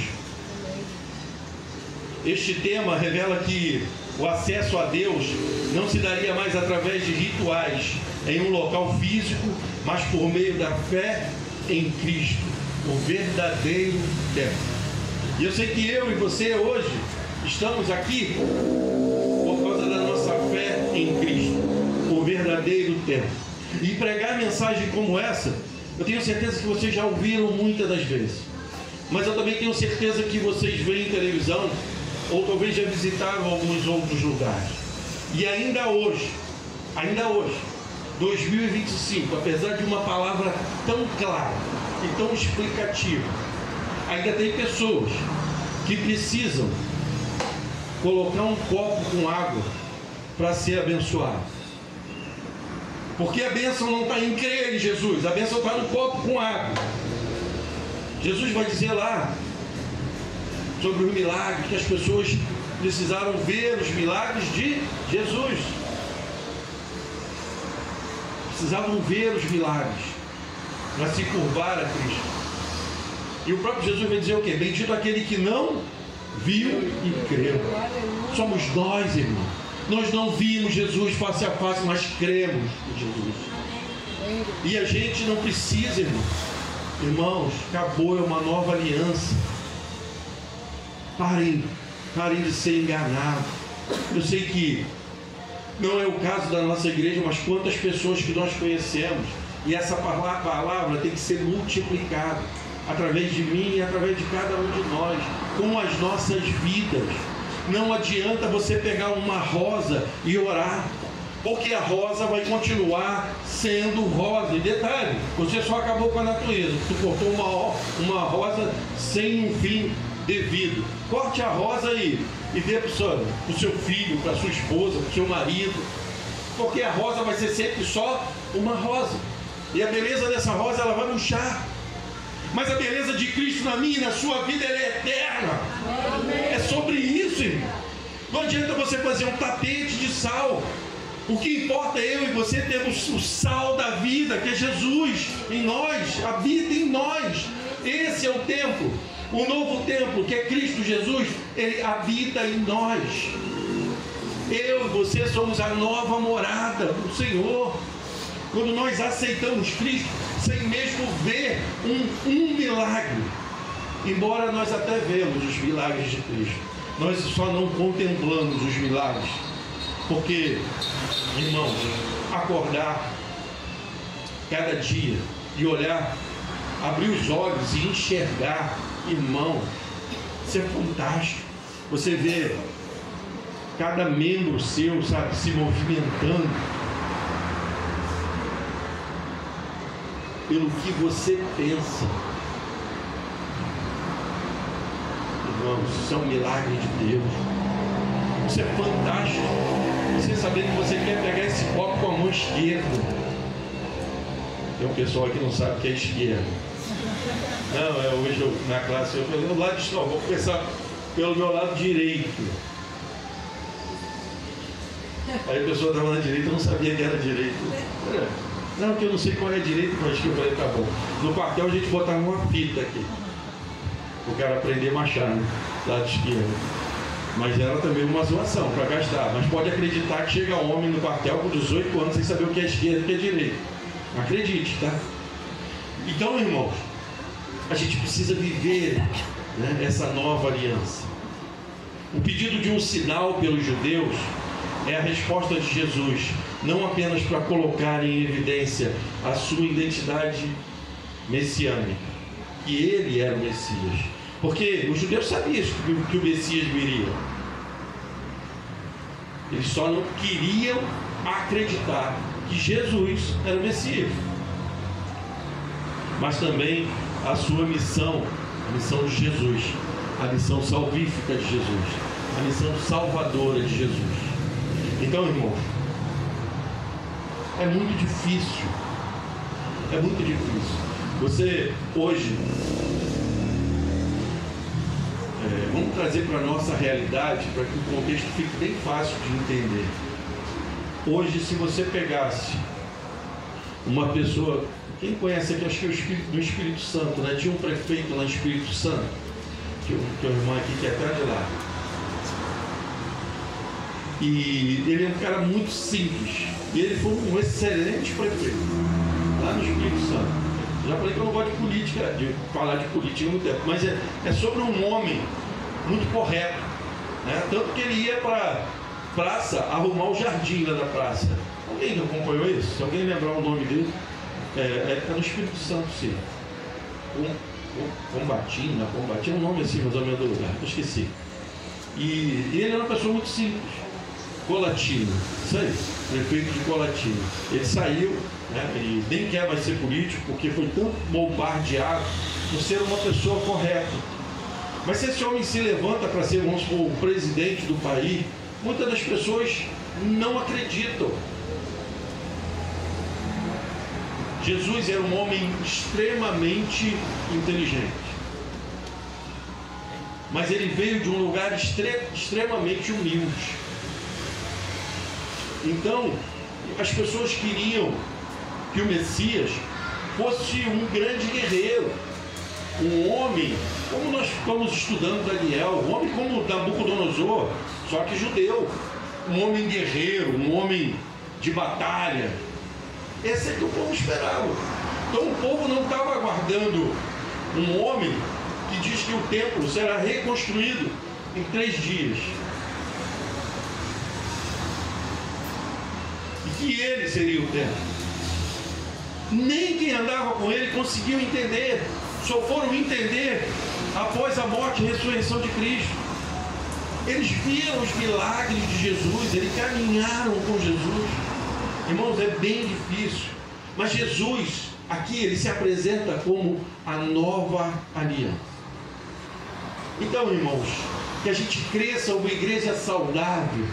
Este tema revela que o acesso a Deus não se daria mais através de rituais em um local físico, mas por meio da fé em Cristo, o verdadeiro templo. E eu sei que eu e você hoje estamos aqui por causa da nossa fé em Cristo, o verdadeiro templo. E pregar mensagem como essa, eu tenho certeza que vocês já ouviram muitas das vezes. Mas eu também tenho certeza que vocês veem televisão, ou talvez já visitaram alguns outros lugares. E ainda hoje, 2025, apesar de uma palavra tão clara e tão explicativa, ainda tem pessoas que precisam colocar um copo com água para ser abençoado. Porque a bênção não está em crer em Jesus, a bênção está no copo com água. Jesus vai dizer lá sobre os milagres, que as pessoas precisaram ver os milagres de Jesus. Precisavam ver os milagres para se curvar a Cristo. E o próprio Jesus vai dizer o quê? Bendito aquele que não viu e creu. Somos nós, irmão. Nós não vimos Jesus face a face, mas cremos em Jesus. E a gente não precisa, irmão. Irmãos, acabou, é uma nova aliança. Parem de ser enganados. Eu sei que não é o caso da nossa igreja, mas quantas pessoas que nós conhecemos, e essa palavra tem que ser multiplicada através de mim e através de cada um de nós, com as nossas vidas. Não adianta você pegar uma rosa e orar, porque a rosa vai continuar sendo rosa. E detalhe, você só acabou com a natureza, tu cortou uma rosa sem um fim devido. Corte a rosa aí e dê para o seu filho, para a sua esposa, para o seu marido, porque a rosa vai ser sempre só uma rosa, e a beleza dessa rosa ela vai murchar. Mas a beleza de Cristo na minha e na sua vida, ela é eterna. É sobre isso, irmão. Não adianta você fazer um tapete de sal. O que importa é eu e você termos o sal da vida, que é Jesus em nós, habita em nós. Esse é o templo. O novo templo, que é Cristo Jesus, ele habita em nós. Eu e você somos a nova morada do Senhor. Quando nós aceitamos Cristo, sem mesmo ver um milagre, embora nós até vemos os milagres de Cristo, nós só não contemplamos os milagres, porque, irmãos, acordar cada dia e olhar, abrir os olhos e enxergar, irmão, isso é fantástico. Você vê cada membro seu, sabe, se movimentando pelo que você pensa. Irmãos, isso é um milagre de Deus. Isso é fantástico. Você saber que você quer pegar esse copo com a mão esquerda. Tem um pessoal aqui que não sabe o que é esquerda. Não, hoje na classe eu falei, no lado de vou começar pelo meu lado direito. Aí a pessoa estava na direita e não sabia que era direito. Não, que eu não sei qual é a direita, mas que eu falei, tá bom. No quartel a gente botava uma fita aqui, o cara aprender a marchar, né? Lado esquerdo. Mas era também uma zoação para gastar. Mas pode acreditar que chega um homem no quartel com 18 anos sem saber o que é esquerda e o que é direita. Acredite, tá? Então, irmãos, a gente precisa viver, né, essa nova aliança. O pedido de um sinal pelos judeus é a resposta de Jesus, não apenas para colocar em evidência a sua identidade messiânica, que ele era o Messias. Porque os judeus sabiam que o Messias viria. Eles só não queriam acreditar que Jesus era o Messias. Mas também a sua missão, a missão de Jesus, a missão salvífica de Jesus, a missão salvadora de Jesus. Então, irmãos, é muito difícil. É muito difícil. Você, hoje, vamos trazer para a nossa realidade, para que o contexto fique bem fácil de entender. Hoje, se você pegasse uma pessoa, quem conhece aqui, acho que é do Espírito Santo, né? Tinha um prefeito lá no Espírito Santo, tem uma irmã aqui que é até de lá. E ele é um cara muito simples. E ele foi um excelente prefeito lá no Espírito Santo. Já falei que eu não gosto de política, de falar de política no tempo, mas é sobre um homem muito correto, né? Tanto que ele ia para a praça arrumar o jardim lá da praça. Alguém acompanhou isso? Se alguém lembrar o nome dele, é no Espírito Santo, sim. Combatina, um nome assim, mais ou menos do lugar, eu esqueci. E ele era uma pessoa muito simples. Colatina, isso aí, prefeito de Colatina. Ele saiu, né, e nem quer mais ser político, porque foi tão bombardeado por ser uma pessoa correta. Mas se esse homem se levanta para ser, vamos supor, o presidente do país, muitas das pessoas não acreditam. Jesus era um homem extremamente inteligente. Mas ele veio de um lugar extremamente humilde. Então, as pessoas queriam que o Messias fosse um grande guerreiro, um homem, como nós estamos estudando Daniel, um homem como Nabucodonosor, só que judeu, um homem guerreiro, um homem de batalha. Esse é que o povo esperava. Então o povo não estava aguardando um homem que diz que o templo será reconstruído em 3 dias. Que ele seria o templo. Nem quem andava com ele conseguiu entender. Só foram entender após a morte e ressurreição de Cristo. Eles viram os milagres de Jesus, eles caminharam com Jesus. Irmãos, é bem difícil. Mas Jesus, aqui, ele se apresenta como a nova aliança. Então, irmãos, que a gente cresça uma igreja saudável,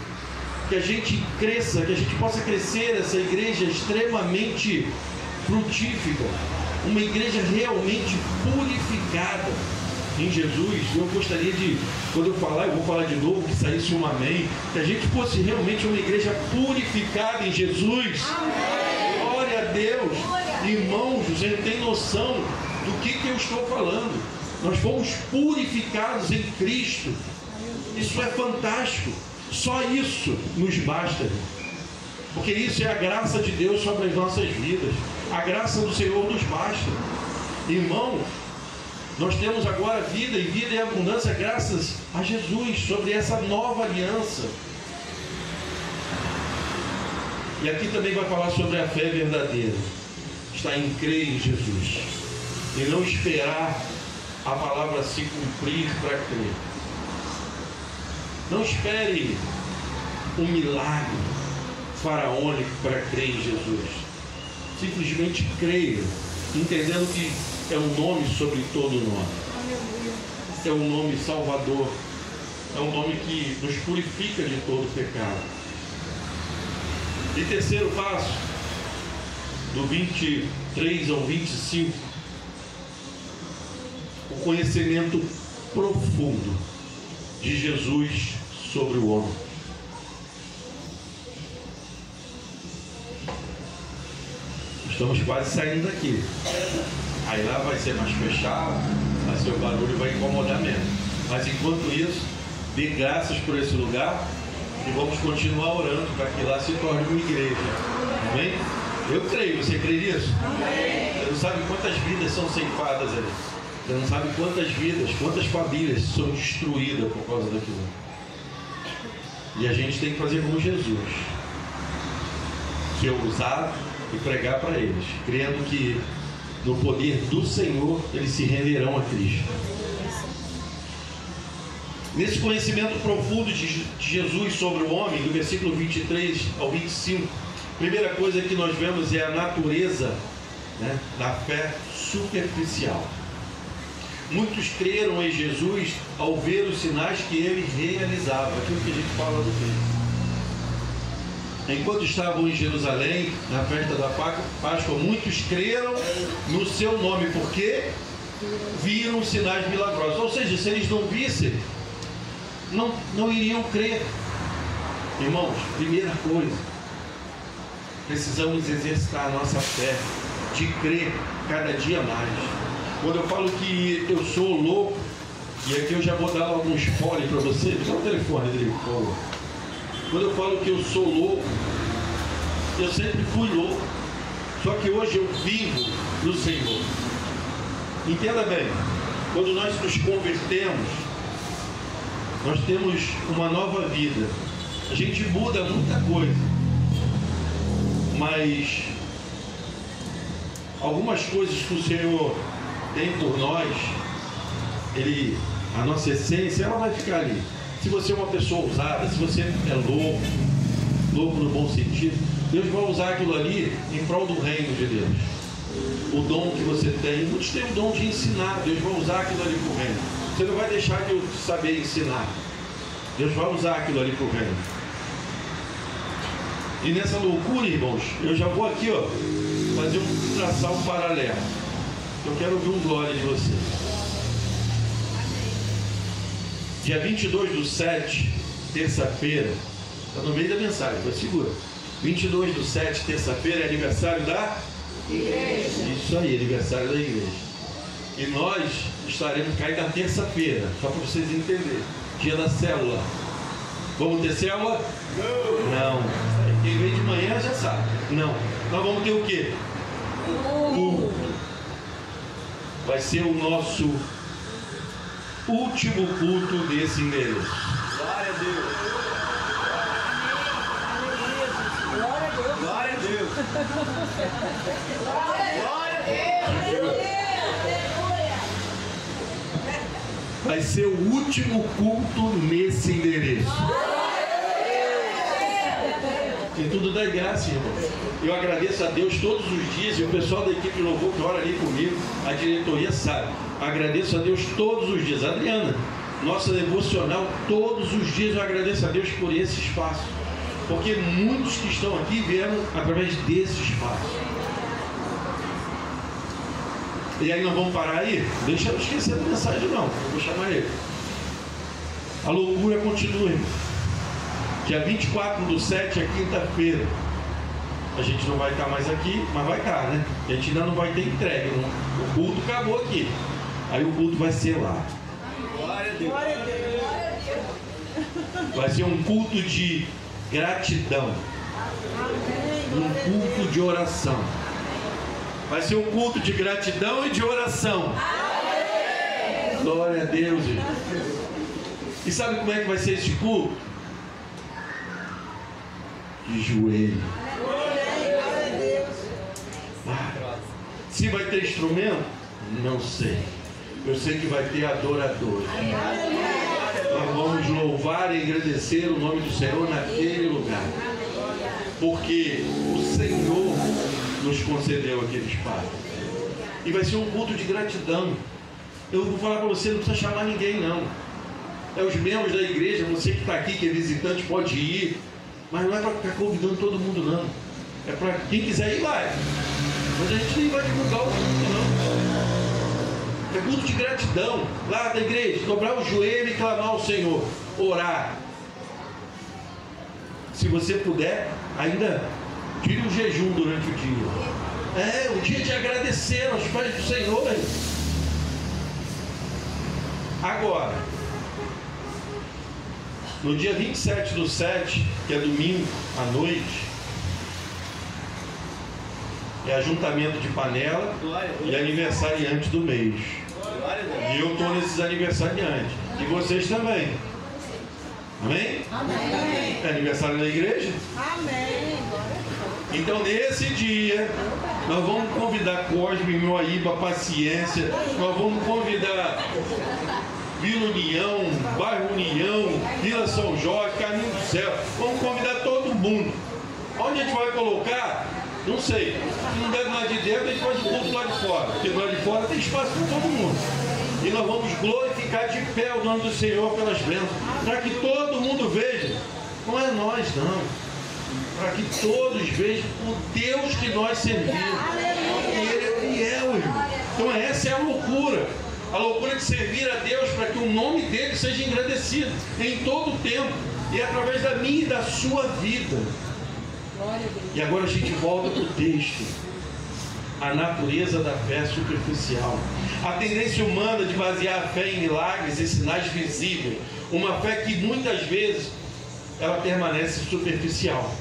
que a gente cresça, que a gente possa crescer essa igreja extremamente frutífica, uma igreja realmente purificada em Jesus. Eu gostaria de, quando eu falar, eu vou falar de novo, que saísse um amém, que a gente fosse realmente uma igreja purificada em Jesus. Amém. Glória a Deus. Irmãos, você não tem noção do que eu estou falando. Nós fomos purificados em Cristo. Isso é fantástico. Só isso nos basta, porque isso é a graça de Deus sobre as nossas vidas. A graça do Senhor nos basta. Irmão, nós temos agora vida e abundância graças a Jesus, sobre essa nova aliança. E aqui também vai falar sobre a fé verdadeira. Está em crer em Jesus e não esperar a palavra se cumprir para crer. Não espere um milagre faraônico para crer em Jesus. Simplesmente creia, entendendo que é um nome sobre todo nome. É um nome salvador. É um nome que nos purifica de todo pecado. E terceiro passo, do 23 ao 25, o conhecimento profundo de Jesus sobre o homem. Estamos quase saindo daqui. Aí lá vai ser mais fechado, vai ser o barulho, vai incomodar menos. Mas enquanto isso, dê graças por esse lugar e vamos continuar orando para que lá se torne uma igreja. Amém? Eu creio, você crê nisso? Amém. Você não sabe quantas vidas são ceifadas ali. Você não sabe quantas vidas, quantas famílias são destruídas por causa daquilo. E a gente tem que fazer como Jesus. Ser ousado e pregar para eles, crendo que no poder do Senhor eles se renderão a Cristo. Nesse conhecimento profundo de Jesus sobre o homem, do versículo 23 ao 25, a primeira coisa que nós vemos é a natureza, né, da fé superficial. Muitos creram em Jesus ao ver os sinais que ele realizava, aquilo que a gente fala do texto. Enquanto estavam em Jerusalém, na festa da Páscoa, muitos creram no seu nome, porque viram sinais milagrosos. Ou seja, se eles não vissem, não iriam crer. Irmãos, primeira coisa, precisamos exercitar a nossa fé, de crer cada dia mais. Quando eu falo que eu sou louco, e aqui eu já vou dar alguns spoiler para você, dá o telefone dele, por favor. Quando eu falo que eu sou louco, eu sempre fui louco, só que hoje eu vivo no Senhor. Entenda bem, quando nós nos convertemos, nós temos uma nova vida. A gente muda muita coisa, mas algumas coisas que o Senhor tem por nós, a nossa essência, ela vai ficar ali. Se você é uma pessoa ousada, se você é louco no bom sentido, Deus vai usar aquilo ali em prol do reino de Deus. O dom que você tem, muitos têm o dom de ensinar, Deus vai usar aquilo ali para o reino. Você não vai deixar de saber ensinar, Deus vai usar aquilo ali para o reino. E nessa loucura, irmãos, eu já vou aqui, traçar um paralelo. Eu quero ouvir um glória de você. Dia 22/7, terça-feira, está no meio da mensagem, mas segura. 22/7, terça-feira, é aniversário da igreja. Isso aí, aniversário da igreja. E nós estaremos caindo na terça-feira, só para vocês entenderem. Dia da célula. Vamos ter célula? Não. Quem vem de manhã já sabe. Não. Nós vamos ter o quê? Culto. Vai ser o nosso último culto desse endereço. Glória a Deus. Glória a Deus. Glória a Deus. Glória a Deus. Vai ser o último culto nesse endereço. E tudo dá graça, irmão. Eu agradeço a Deus todos os dias, e o pessoal da equipe de louvor que ora ali comigo, a diretoria sabe. Agradeço a Deus todos os dias. Adriana, nossa devocional, todos os dias eu agradeço a Deus por esse espaço. Porque muitos que estão aqui vieram através desse espaço. E aí nós vamos parar aí? Deixa eu esquecer da mensagem não, eu vou chamar ele. A loucura continua, irmão. Dia 24/7 é quinta-feira. A gente não vai estar mais aqui, mas vai estar, né? A gente ainda não vai ter entregue. Não. O culto acabou aqui. Aí o culto vai ser lá. Glória a Deus. Vai ser um culto de gratidão. Um culto de oração. Vai ser um culto de gratidão e de oração. Glória a Deus, irmão. E sabe como é que vai ser esse culto? De joelho. Se vai ter instrumento? Não sei. Eu sei que vai ter adoradores. Nós vamos louvar e agradecer o nome do Senhor naquele lugar. Porque o Senhor nos concedeu aquele espaço. E vai ser um culto de gratidão. Eu vou falar para você, não precisa chamar ninguém não. É os membros da igreja, você que está aqui, que é visitante, pode ir. Mas não é para ficar convidando todo mundo não. É para quem quiser ir, vai. Mas a gente nem vai divulgar o culto não. É culto de gratidão. Lá da igreja, dobrar o joelho e clamar ao Senhor. Orar. Se você puder, ainda tire um jejum durante o dia. É o dia de agradecer aos pais do Senhor. No dia 27/7, que é domingo à noite, é ajuntamento de panela e aniversariante do mês. E eu estou nesses aniversariantes. E vocês também. Amém? Amém. É aniversário da igreja? Amém. Então nesse dia nós vamos convidar Cosme, Moaíba, Paciência, nós vamos convidar Vila União, Bairro União, Vila São Jorge, Caminho do Céu. Vamos convidar todo mundo. Onde a gente vai colocar? Não sei. Se não der do lado de dentro, a gente faz o culto do lado de fora. Porque do lado de fora tem espaço para todo mundo. E nós vamos glorificar de pé o nome do Senhor pelas bênçãos. Para que todo mundo veja. Não é nós, não. Para que todos vejam o Deus que nós servimos. Ele é fiel, irmão. Então essa é a loucura. A loucura de servir a Deus para que o nome dele seja engrandecido em todo o tempo. E através da minha e da sua vida. E agora a gente volta para o texto. A natureza da fé superficial. A tendência humana de basear a fé em milagres e sinais visíveis. Uma fé que muitas vezes ela permanece superficial.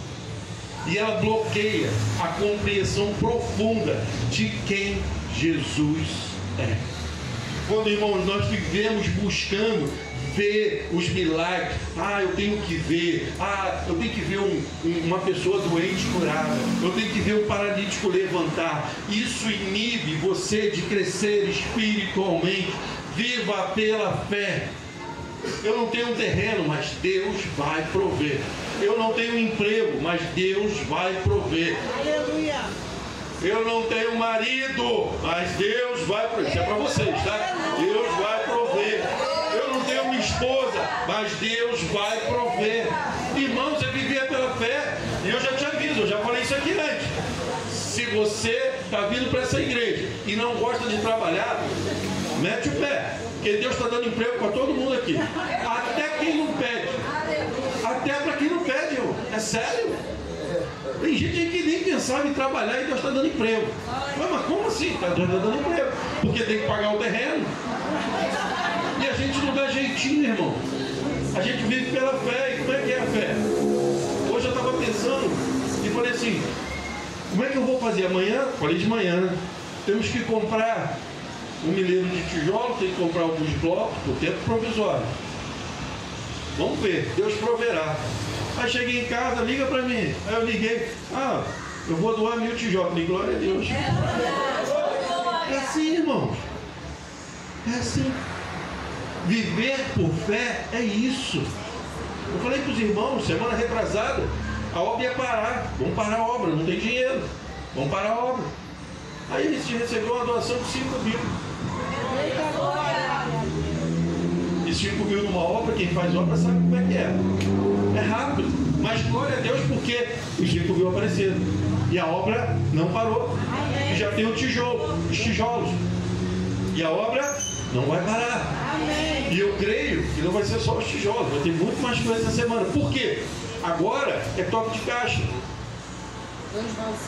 E ela bloqueia a compreensão profunda de quem Jesus é. Quando, irmãos, nós vivemos buscando ver os milagres, eu tenho que ver, eu tenho que ver uma pessoa doente curada, eu tenho que ver um paralítico levantar. Isso inibe você de crescer espiritualmente. Viva pela fé. Eu não tenho um terreno, mas Deus vai prover. Eu não tenho um emprego, mas Deus vai prover. Aleluia. Eu não tenho marido, mas Deus vai prover. Isso é para vocês, tá? Deus vai prover. Eu não tenho uma esposa, mas Deus vai prover. Irmãos, é viver pela fé. E eu já te aviso, eu já falei isso aqui antes. Se você está vindo para essa igreja e não gosta de trabalhar, mete o pé. Porque Deus está dando emprego para todo mundo aqui. Até quem não pede. Até para quem não pede, irmão. É sério. Tem gente que nem pensava em trabalhar e Deus está dando emprego. Mas como assim? Deus está dando emprego. Porque tem que pagar o terreno. E a gente não dá jeitinho, irmão. A gente vive pela fé. E como é que é a fé? Hoje eu estava pensando e falei assim, como é que eu vou fazer amanhã? Falei de manhã, né? Temos que comprar um milheiro de tijolo, tem que comprar alguns blocos por tempo provisório. Vamos ver, Deus proverá. Aí cheguei em casa, liga para mim. Aí eu liguei, eu vou doar 1000 tijolos. Falei, glória a Deus. É assim, irmãos. É assim. Viver por fé é isso. Eu falei para os irmãos, semana retrasada, a obra ia parar. Vamos parar a obra, não tem dinheiro. Vamos parar a obra. Aí eles receberam uma doação de 5 mil. E 5 mil numa obra, quem faz obra sabe como é que é. É rápido, mas glória a Deus porque os 5 mil apareceram. E a obra não parou. E já tem os tijolos. E a obra não vai parar. E eu creio que não vai ser só os tijolos, vai ter muito mais coisas essa semana. Por quê? Agora é toque de caixa. 2 vasos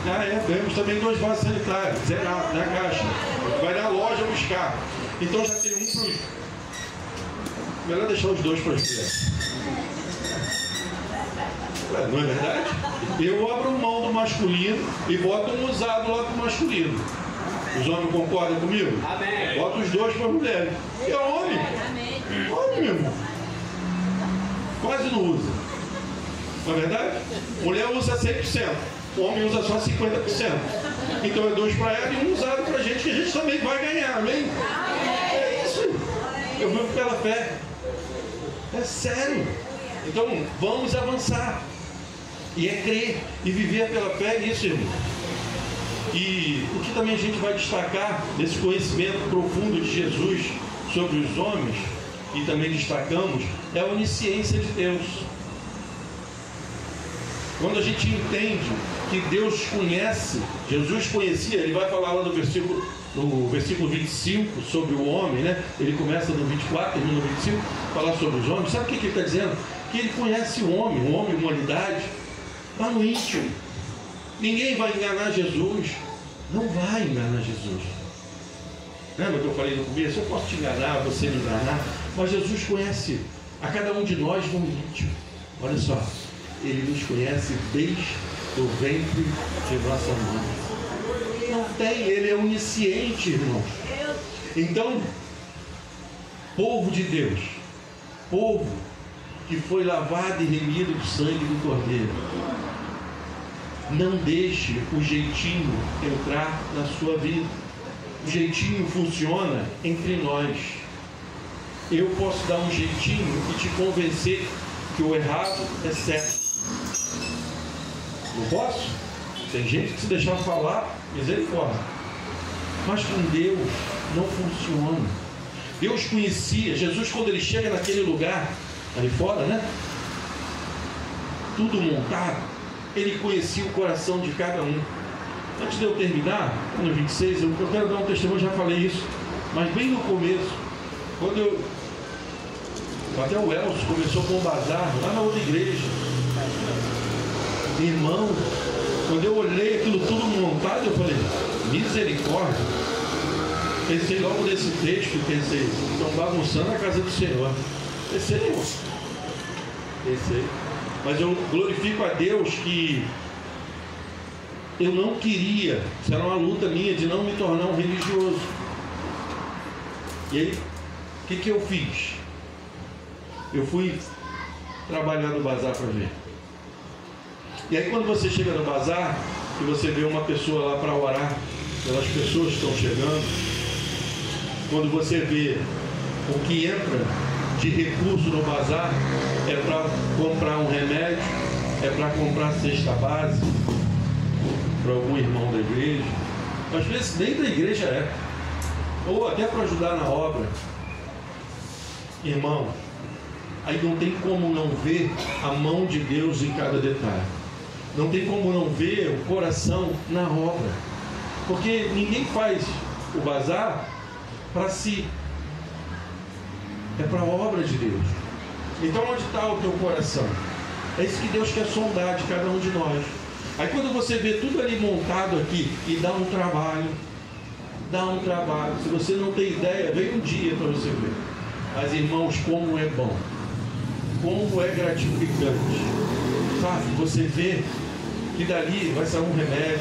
sanitários. Ganhamos também 2 vasos sanitários, zerado na caixa. Vai na loja buscar. Então já tem um para os. Melhor deixar os 2 para as crianças. Não é verdade? Eu abro mão do masculino e boto um usado lá para o masculino. Os homens concordam comigo? Amém. Bota os 2 para a mulher. E é homem. Homem, meu irmão. Quase não usa. Não é verdade? Mulher usa 100%. O homem usa só 50%. Então é 2 para ela e um usado para a gente, que a gente também vai ganhar, amém? É isso. Eu vivo pela fé. É sério. Então vamos avançar. E é crer. E viver pela fé é isso, irmão. E o que também a gente vai destacar nesse conhecimento profundo de Jesus sobre os homens, e também destacamos, é a onisciência de Deus. Quando a gente entende que Deus conhece, Jesus conhecia, ele vai falar lá no versículo 25 sobre o homem, né? Ele começa no 24, termina no 25, falar sobre os homens. Sabe o que ele está dizendo? Que ele conhece o homem, humanidade, lá no íntimo. Ninguém vai enganar Jesus. Não vai enganar Jesus. Lembra que eu falei no começo? Eu posso te enganar, você me enganar, mas Jesus conhece a cada um de nós no íntimo. Olha só, Ele nos conhece desde o ventre de nossa mãe. Não tem, Ele é onisciente, irmãos. Então, povo de Deus, povo que foi lavado e remido do sangue do Cordeiro, não deixe o jeitinho entrar na sua vida. O jeitinho funciona entre nós. Eu posso dar um jeitinho e te convencer que o errado é certo. Não posso? Tem gente que se deixar falar, misericórdia. Mas com Deus não funciona. Deus conhecia, Jesus, quando ele chega naquele lugar, ali fora, né? Tudo montado, ele conhecia o coração de cada um. Antes de eu terminar, no 26, eu quero dar um testemunho, já falei isso, mas bem no começo, quando até o Elcio começou com o bazar, lá na outra igreja. Irmão, quando eu olhei aquilo tudo montado, eu falei, misericórdia. Pensei logo nesse texto, pensei, estão bagunçando a casa do Senhor. Pensei. Mas eu glorifico a Deus que eu não queria, isso era uma luta minha de não me tornar um religioso. E aí, o que eu fiz? Eu fui trabalhar no bazar para ver. E aí quando você chega no bazar e você vê uma pessoa lá para orar pelas pessoas que estão chegando, quando você vê o que entra de recurso no bazar é para comprar um remédio, é para comprar cesta básica para algum irmão da igreja, às vezes nem da igreja é, ou até para ajudar na obra. Irmão, aí não tem como não ver a mão de Deus em cada detalhe. Não tem como não ver o coração na obra. Porque ninguém faz o bazar para si. É para a obra de Deus. Então onde está o teu coração? É isso que Deus quer sondar de cada um de nós. Aí quando você vê tudo ali montado aqui e dá um trabalho. Se você não tem ideia, vem um dia para você ver. Mas irmãos, como é bom. Como é gratificante. Sabe, você vê que dali vai sair um remédio,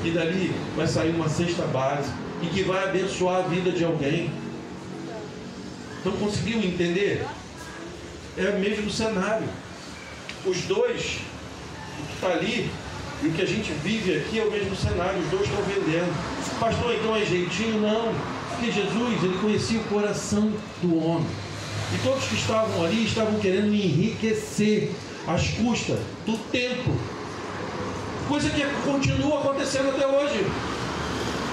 que dali vai sair uma cesta básica e que vai abençoar a vida de alguém. Então conseguiu entender? É o mesmo cenário. Os dois, o que está ali e o que a gente vive aqui é o mesmo cenário. Os dois estão vendendo. Pastor, então é jeitinho? Não. Porque Jesus, ele conhecia o coração do homem. E todos que estavam ali estavam querendo enriquecer às custas do tempo. Coisa que continua acontecendo até hoje.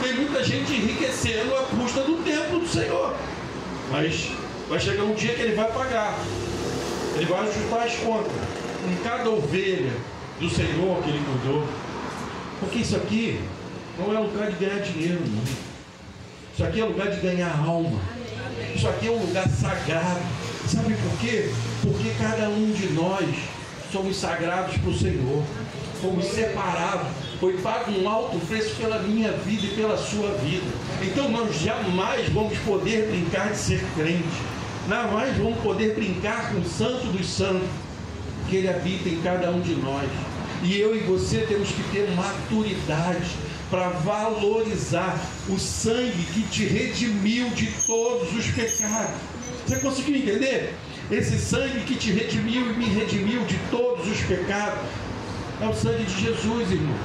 Tem muita gente enriquecendo à custa do tempo do Senhor. Mas vai chegar um dia que ele vai pagar. Ele vai ajustar as contas em cada ovelha do Senhor que ele cuidou. Porque isso aqui não é lugar de ganhar dinheiro, não. Isso aqui é lugar de ganhar alma. Isso aqui é um lugar sagrado. Sabe por quê? Porque cada um de nós somos sagrados para o Senhor. Fomos separados. Foi pago um alto preço pela minha vida e pela sua vida. Então nós jamais vamos poder brincar de ser crente. Jamais vamos poder brincar com o Santo dos Santos. Que Ele habita em cada um de nós. E eu e você temos que ter maturidade para valorizar o sangue que te redimiu de todos os pecados. Você conseguiu entender? Esse sangue que te redimiu e me redimiu de todos os pecados é o sangue de Jesus, irmão.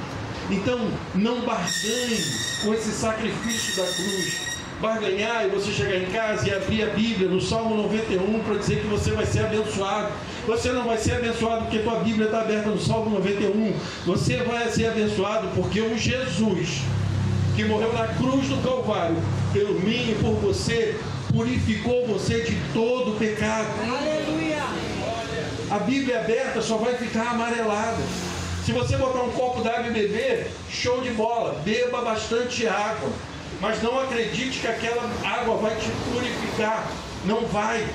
Então, não barganhe com esse sacrifício da cruz. Barganhar e você chegar em casa e abrir a Bíblia no Salmo 91 para dizer que você vai ser abençoado. Você não vai ser abençoado porque tua Bíblia está aberta no Salmo 91. Você vai ser abençoado porque o Jesus que morreu na cruz do Calvário por mim e por você purificou você de todo pecado. Aleluia! A Bíblia aberta só vai ficar amarelada. Se você botar um copo d'água e beber, show de bola, beba bastante água. Mas não acredite que aquela água vai te purificar. Não vai.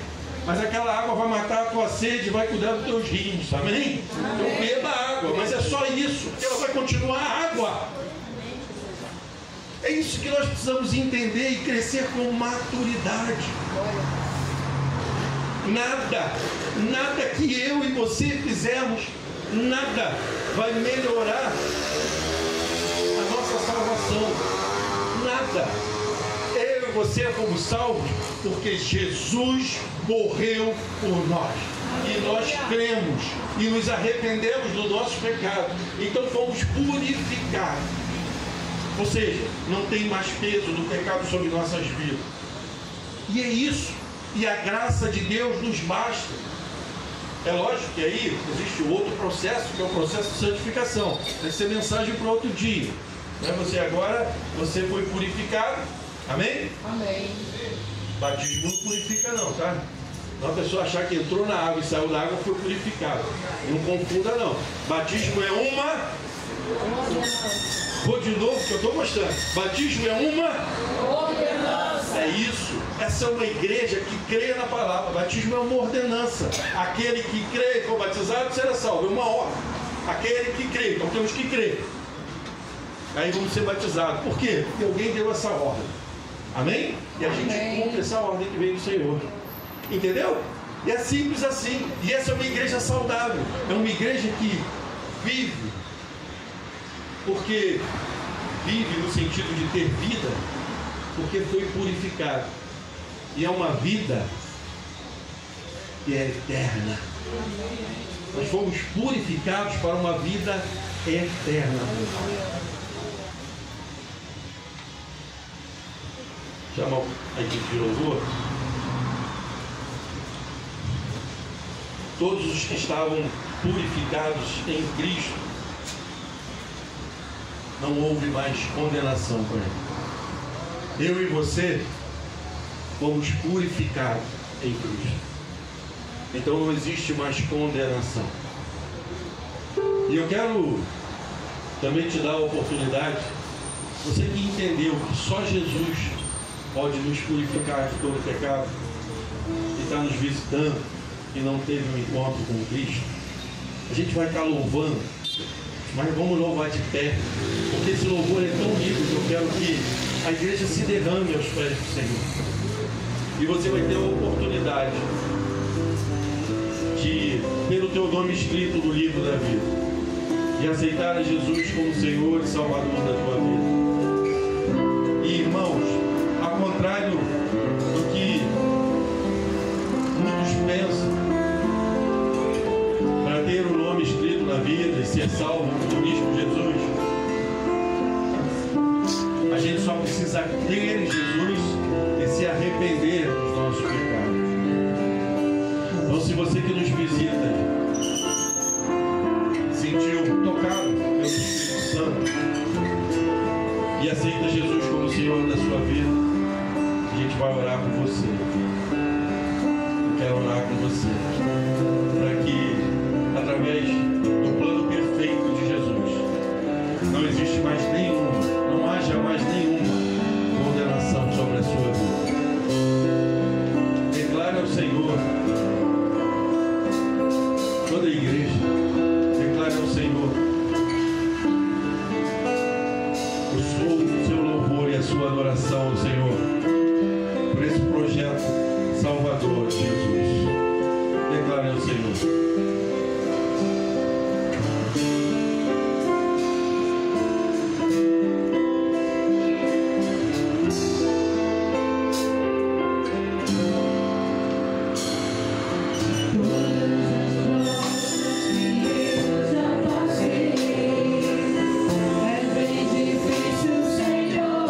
Mas aquela água vai matar a tua sede e vai cuidar dos teus rins. Amém? Então beba água. Mas é só isso. Porque ela vai continuar água. É isso que nós precisamos entender e crescer com maturidade. nada que eu e você fizermos, nada vai melhorar a nossa salvação. Nada. Eu e você fomos salvos porque Jesus morreu por nós. E nós cremos e nos arrependemos do nosso pecado. Então fomos purificados. Ou seja, não tem mais peso do pecado sobre nossas vidas. E é isso. E a graça de Deus nos basta. É lógico que aí existe outro processo, que é o processo de santificação. Vai ser mensagem para outro dia. Você agora, você foi purificado. Amém? Amém. Batismo não purifica não, tá? Não a pessoa achar que entrou na água e saiu da água foi purificado. Não confunda não. Batismo é uma... Vou de novo que eu estou mostrando. Batismo é uma ordenança. É isso. Essa é uma igreja que crê na palavra. Batismo é uma ordenança. Aquele que crê e for batizado será salvo. É uma ordem. Aquele que crê. Então temos que crer. Aí vamos ser batizados. Por quê? Porque alguém deu essa ordem. Amém? E a gente cumpre essa ordem que vem do Senhor. Entendeu? E é simples assim. E essa é uma igreja saudável. É uma igreja que vive. Porque vive no sentido de ter vida, porque foi purificado. E é uma vida que é eterna. Nós fomos purificados para uma vida eterna. Chama a equipe de louvor. Todos os que estavam purificados em Cristo, não houve mais condenação para ele. Eu e você fomos purificados em Cristo. Então não existe mais condenação. E eu quero também te dar a oportunidade, você que entendeu que só Jesus pode nos purificar de todo pecado, e está nos visitando e não teve um encontro com Cristo, a gente vai estar louvando. Mas vamos louvar de pé, porque esse louvor é tão lindo que eu quero que a igreja se derrame aos pés do Senhor. E você vai ter a oportunidade de ter o teu nome escrito no livro da vida, de aceitar a Jesus como Senhor e Salvador da tua vida. E irmãos, ao contrário do que muitos pensam, para ter o nome escrito na vida e ser salvo por Cristo Jesus, a gente só precisa crer em Jesus e se arrepender dos nossos pecados. Então, se você que nos visita sentiu tocado pelo Espírito Santo e aceita Jesus como Senhor da sua vida, a gente vai orar por você. Eu quero orar com você para que, através do plano perfeito de Jesus, não existe mais nenhuma, não haja mais nenhuma condenação sobre a sua vida. Declare ao Senhor, toda a igreja, declare ao Senhor o seu louvor e a sua adoração ao Senhor por esse projeto salvador de Jesus. Declare ao Senhor. É bem difícil, Senhor.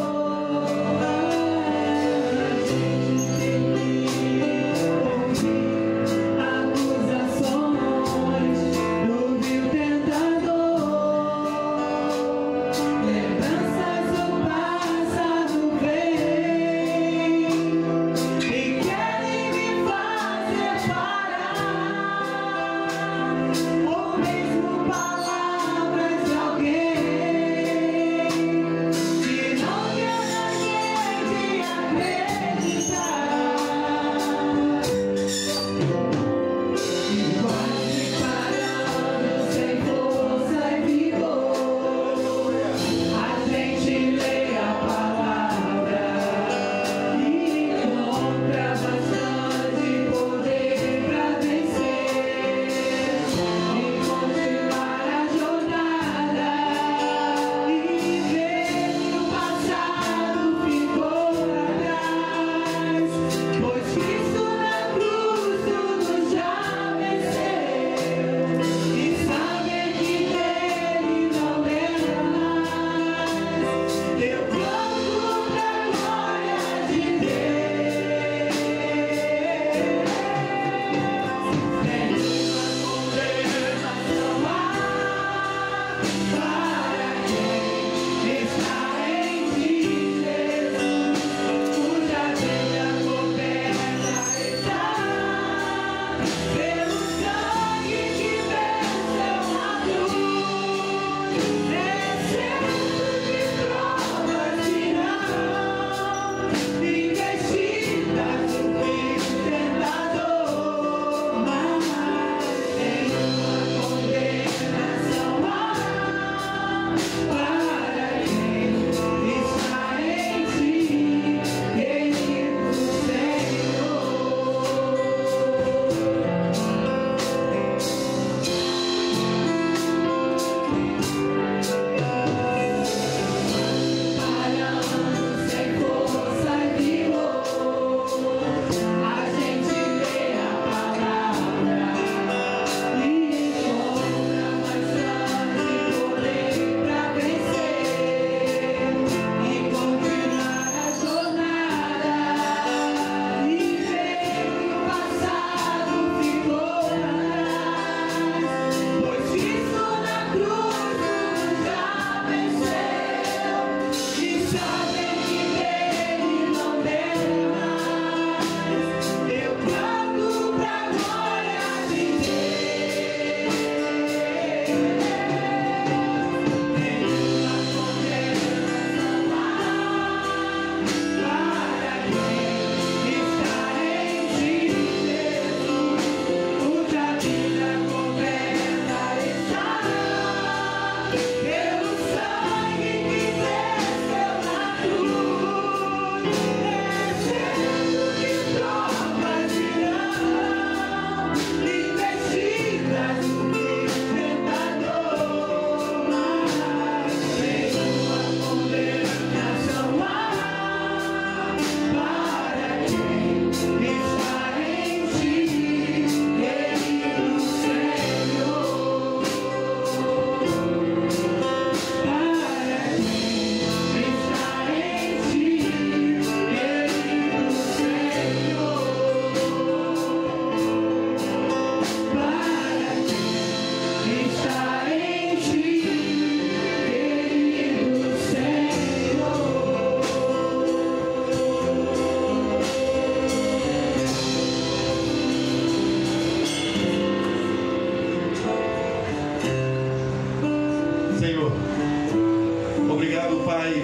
Pai,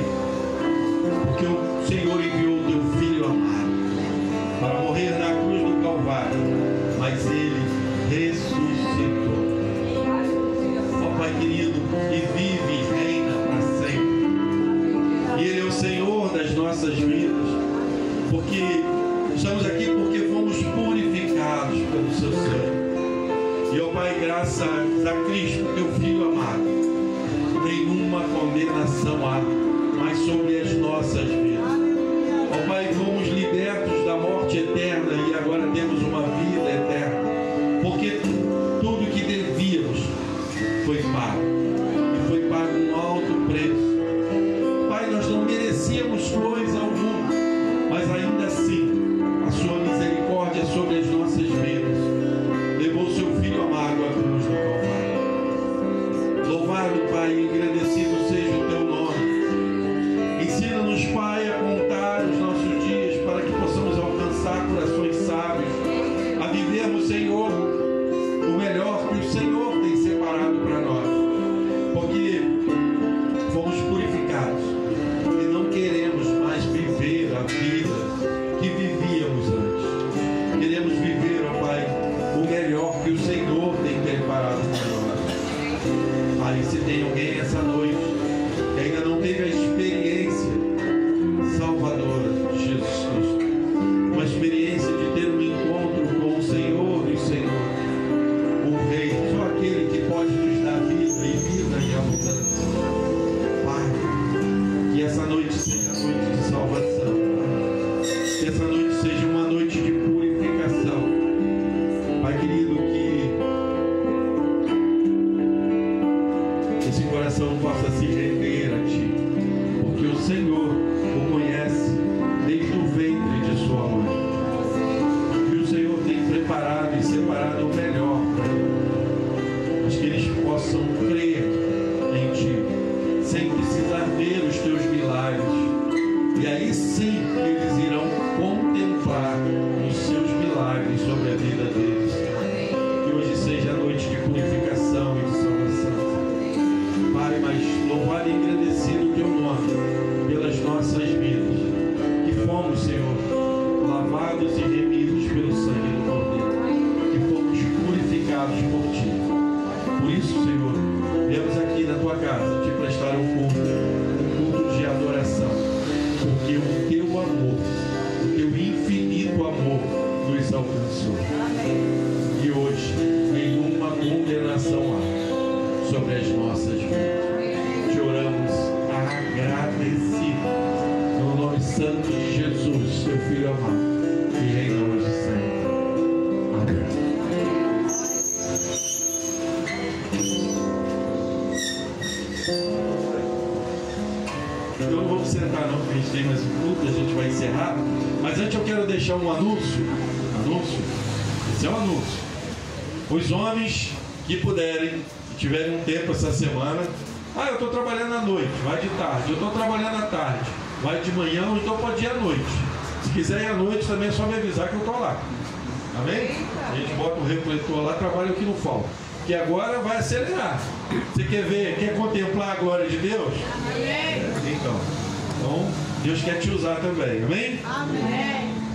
porque o Senhor enviou o teu Filho amado para morrer na cruz do Calvário, mas Ele ressuscitou. Ó Pai querido, que vive e reina para sempre. E Ele é o Senhor das nossas vidas, porque estamos aqui porque fomos purificados pelo seu sangue. E ó Pai, graças a Cristo, teu Filho amado, nenhuma condenação há mais sobre as nossas vidas. Ó Pai, fomos libertos da morte eterna e agora temos uma vida eterna, porque tudo que devíamos foi pago, e foi pago um alto preço. Pai, nós não merecíamos coisa alguma, mas ainda assim a sua misericórdia sobre as nossas vidas levou seu Filho amado à cruz do Calvário. Louvado, Pai, engrandecido seja o teu nome. Ensina-nos, Pai, a contar os nossos dias para que possamos alcançar corações sábios, a vivermos, Senhor, o melhor que o Senhor tem separado para nós, porque fomos purificados e não queremos mais viver a vida que vivíamos antes. Queremos viver, ó Pai, o melhor que o Senhor tem preparado para nós. Pai, se tem alguém essa noite que ainda não teve a experiência salvadora de Jesus Cristo, uma experiência de ter um encontro com o Senhor e o Senhor, o Rei, só aquele que pode nos dar vida e vida em abundância. Pai, que essa noite seja a noite de salvação, que essa noite seja uma noite de purificação. Pai querido, que esse coração possa se render a Ti, porque o Senhor o conhece desde o ventre de sua mãe, e o Senhor tem preparado e separado o melhor para eles, mas que eles possam crer em Ti, sem precisar ver os Teus milagres, e aí sim eles irão contemplar os Seus milagres sobre a vida deles. Que hoje seja a noite de purificação e de salvação, Pai, mas louvado e agradecido o Teu nome pelas nossas vidas, que fomos, Senhor, lavados e remidos pelo sangue do Cordeiro, que fomos purificados por Ti. Por isso, Senhor, viemos aqui na Tua casa te prestar um culto de adoração, porque o Teu amor, o Teu infinito amor nos alcançou. E hoje, nenhuma condenação há sobre as nossas vidas. Te oramos agradecidos no nome santo de Jesus, Teu Filho amado, que reina hoje e sempre. Amém. Então não vamos sentar não, porque a gente tem mais um culto, a gente vai encerrar. Mas antes eu quero deixar um anúncio. Esse é um anúncio. Os homens que puderem, que tiverem um tempo essa semana, eu estou trabalhando à noite, vai de tarde. Eu estou trabalhando à tarde, vai de manhã, ou então pode ir à noite. Se quiser ir à noite também é só me avisar que eu estou lá. Amém? A gente bota o refletor lá, trabalha aqui no falco. Que agora vai acelerar. Você quer ver, quer contemplar a glória de Deus? Amém. Então, Deus quer te usar também. Amém? Amém.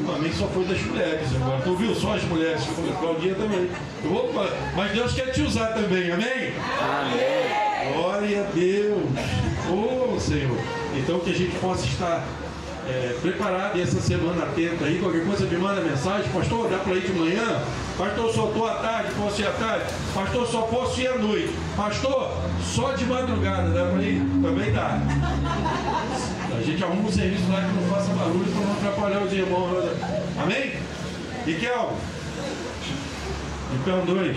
O amém só foi das mulheres agora. Tu viu? Só as mulheres. Claudinha também. Opa, mas Deus quer te usar também. Amém? Amém. Glória a Deus. Oh, Senhor. Então que a gente possa estar preparado e essa semana atento aí. Qualquer coisa me manda mensagem. Pastor, dá para ir de manhã? Pastor, só estou à tarde, posso ir à tarde? Pastor, só posso ir à noite. Pastor, só de madrugada, dá para ir? Também dá. A gente arruma um serviço lá que não faça barulho para não atrapalhar os irmãos. Amém? Miquel? Miquel 2.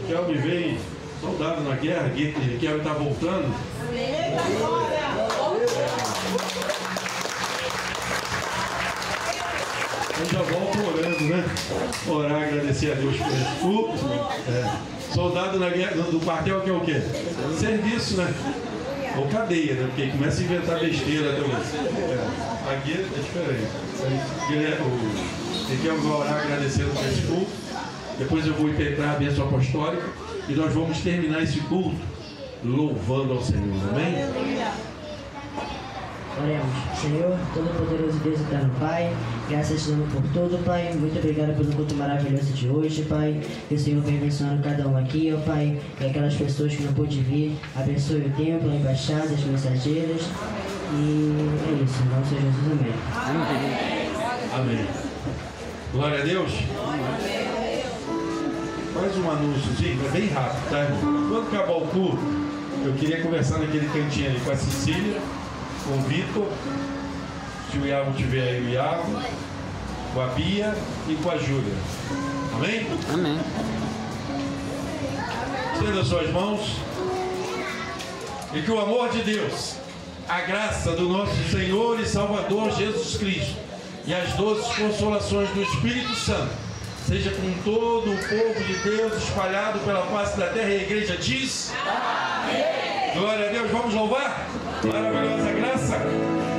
Miquel me veio, soldado na guerra, Miquel está voltando. Eu já volto orando, né? Orar, agradecer a Deus por esse culto. Soldado na guerra, do quartel que é o quê? Serviço, né? Ou cadeia, né? Porque começa a inventar besteira também. Aqui é diferente. Miquel vai orar agradecendo por esse culto. Depois eu vou impetrar a bênção apostólica. E nós vamos terminar esse culto louvando ao Senhor. Amém? Oremos. Senhor, Todo-Poderoso Deus Eterno Pai, graças te damos por tudo, Pai. Muito obrigado pelo culto maravilhoso de hoje, Pai. Que o Senhor venha abençoando cada um aqui, ó Pai. E aquelas pessoas que não pôde vir, abençoe o templo, a embaixada, as mensageiras. E é isso, em nome de Jesus, amém. Amém. Glória a Deus. Faz um anúnciozinho, é bem rápido, tá, irmão? Quando acabar o culto, eu queria conversar naquele cantinho ali com a Cecília, com o Vitor, se o Iago tiver aí, o Iago, com a Bia e com a Júlia. Amém? Amém. Estenda suas mãos. E que o amor de Deus, a graça do nosso Senhor e Salvador Jesus Cristo e as doces consolações do Espírito Santo seja com todo o povo de Deus espalhado pela face da terra. E a igreja diz: amém. Glória a Deus. Vamos louvar? Maravilhosa graça.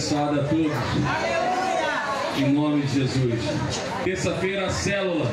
abençoado a todos. Em nome de Jesus. Terça-feira, a célula.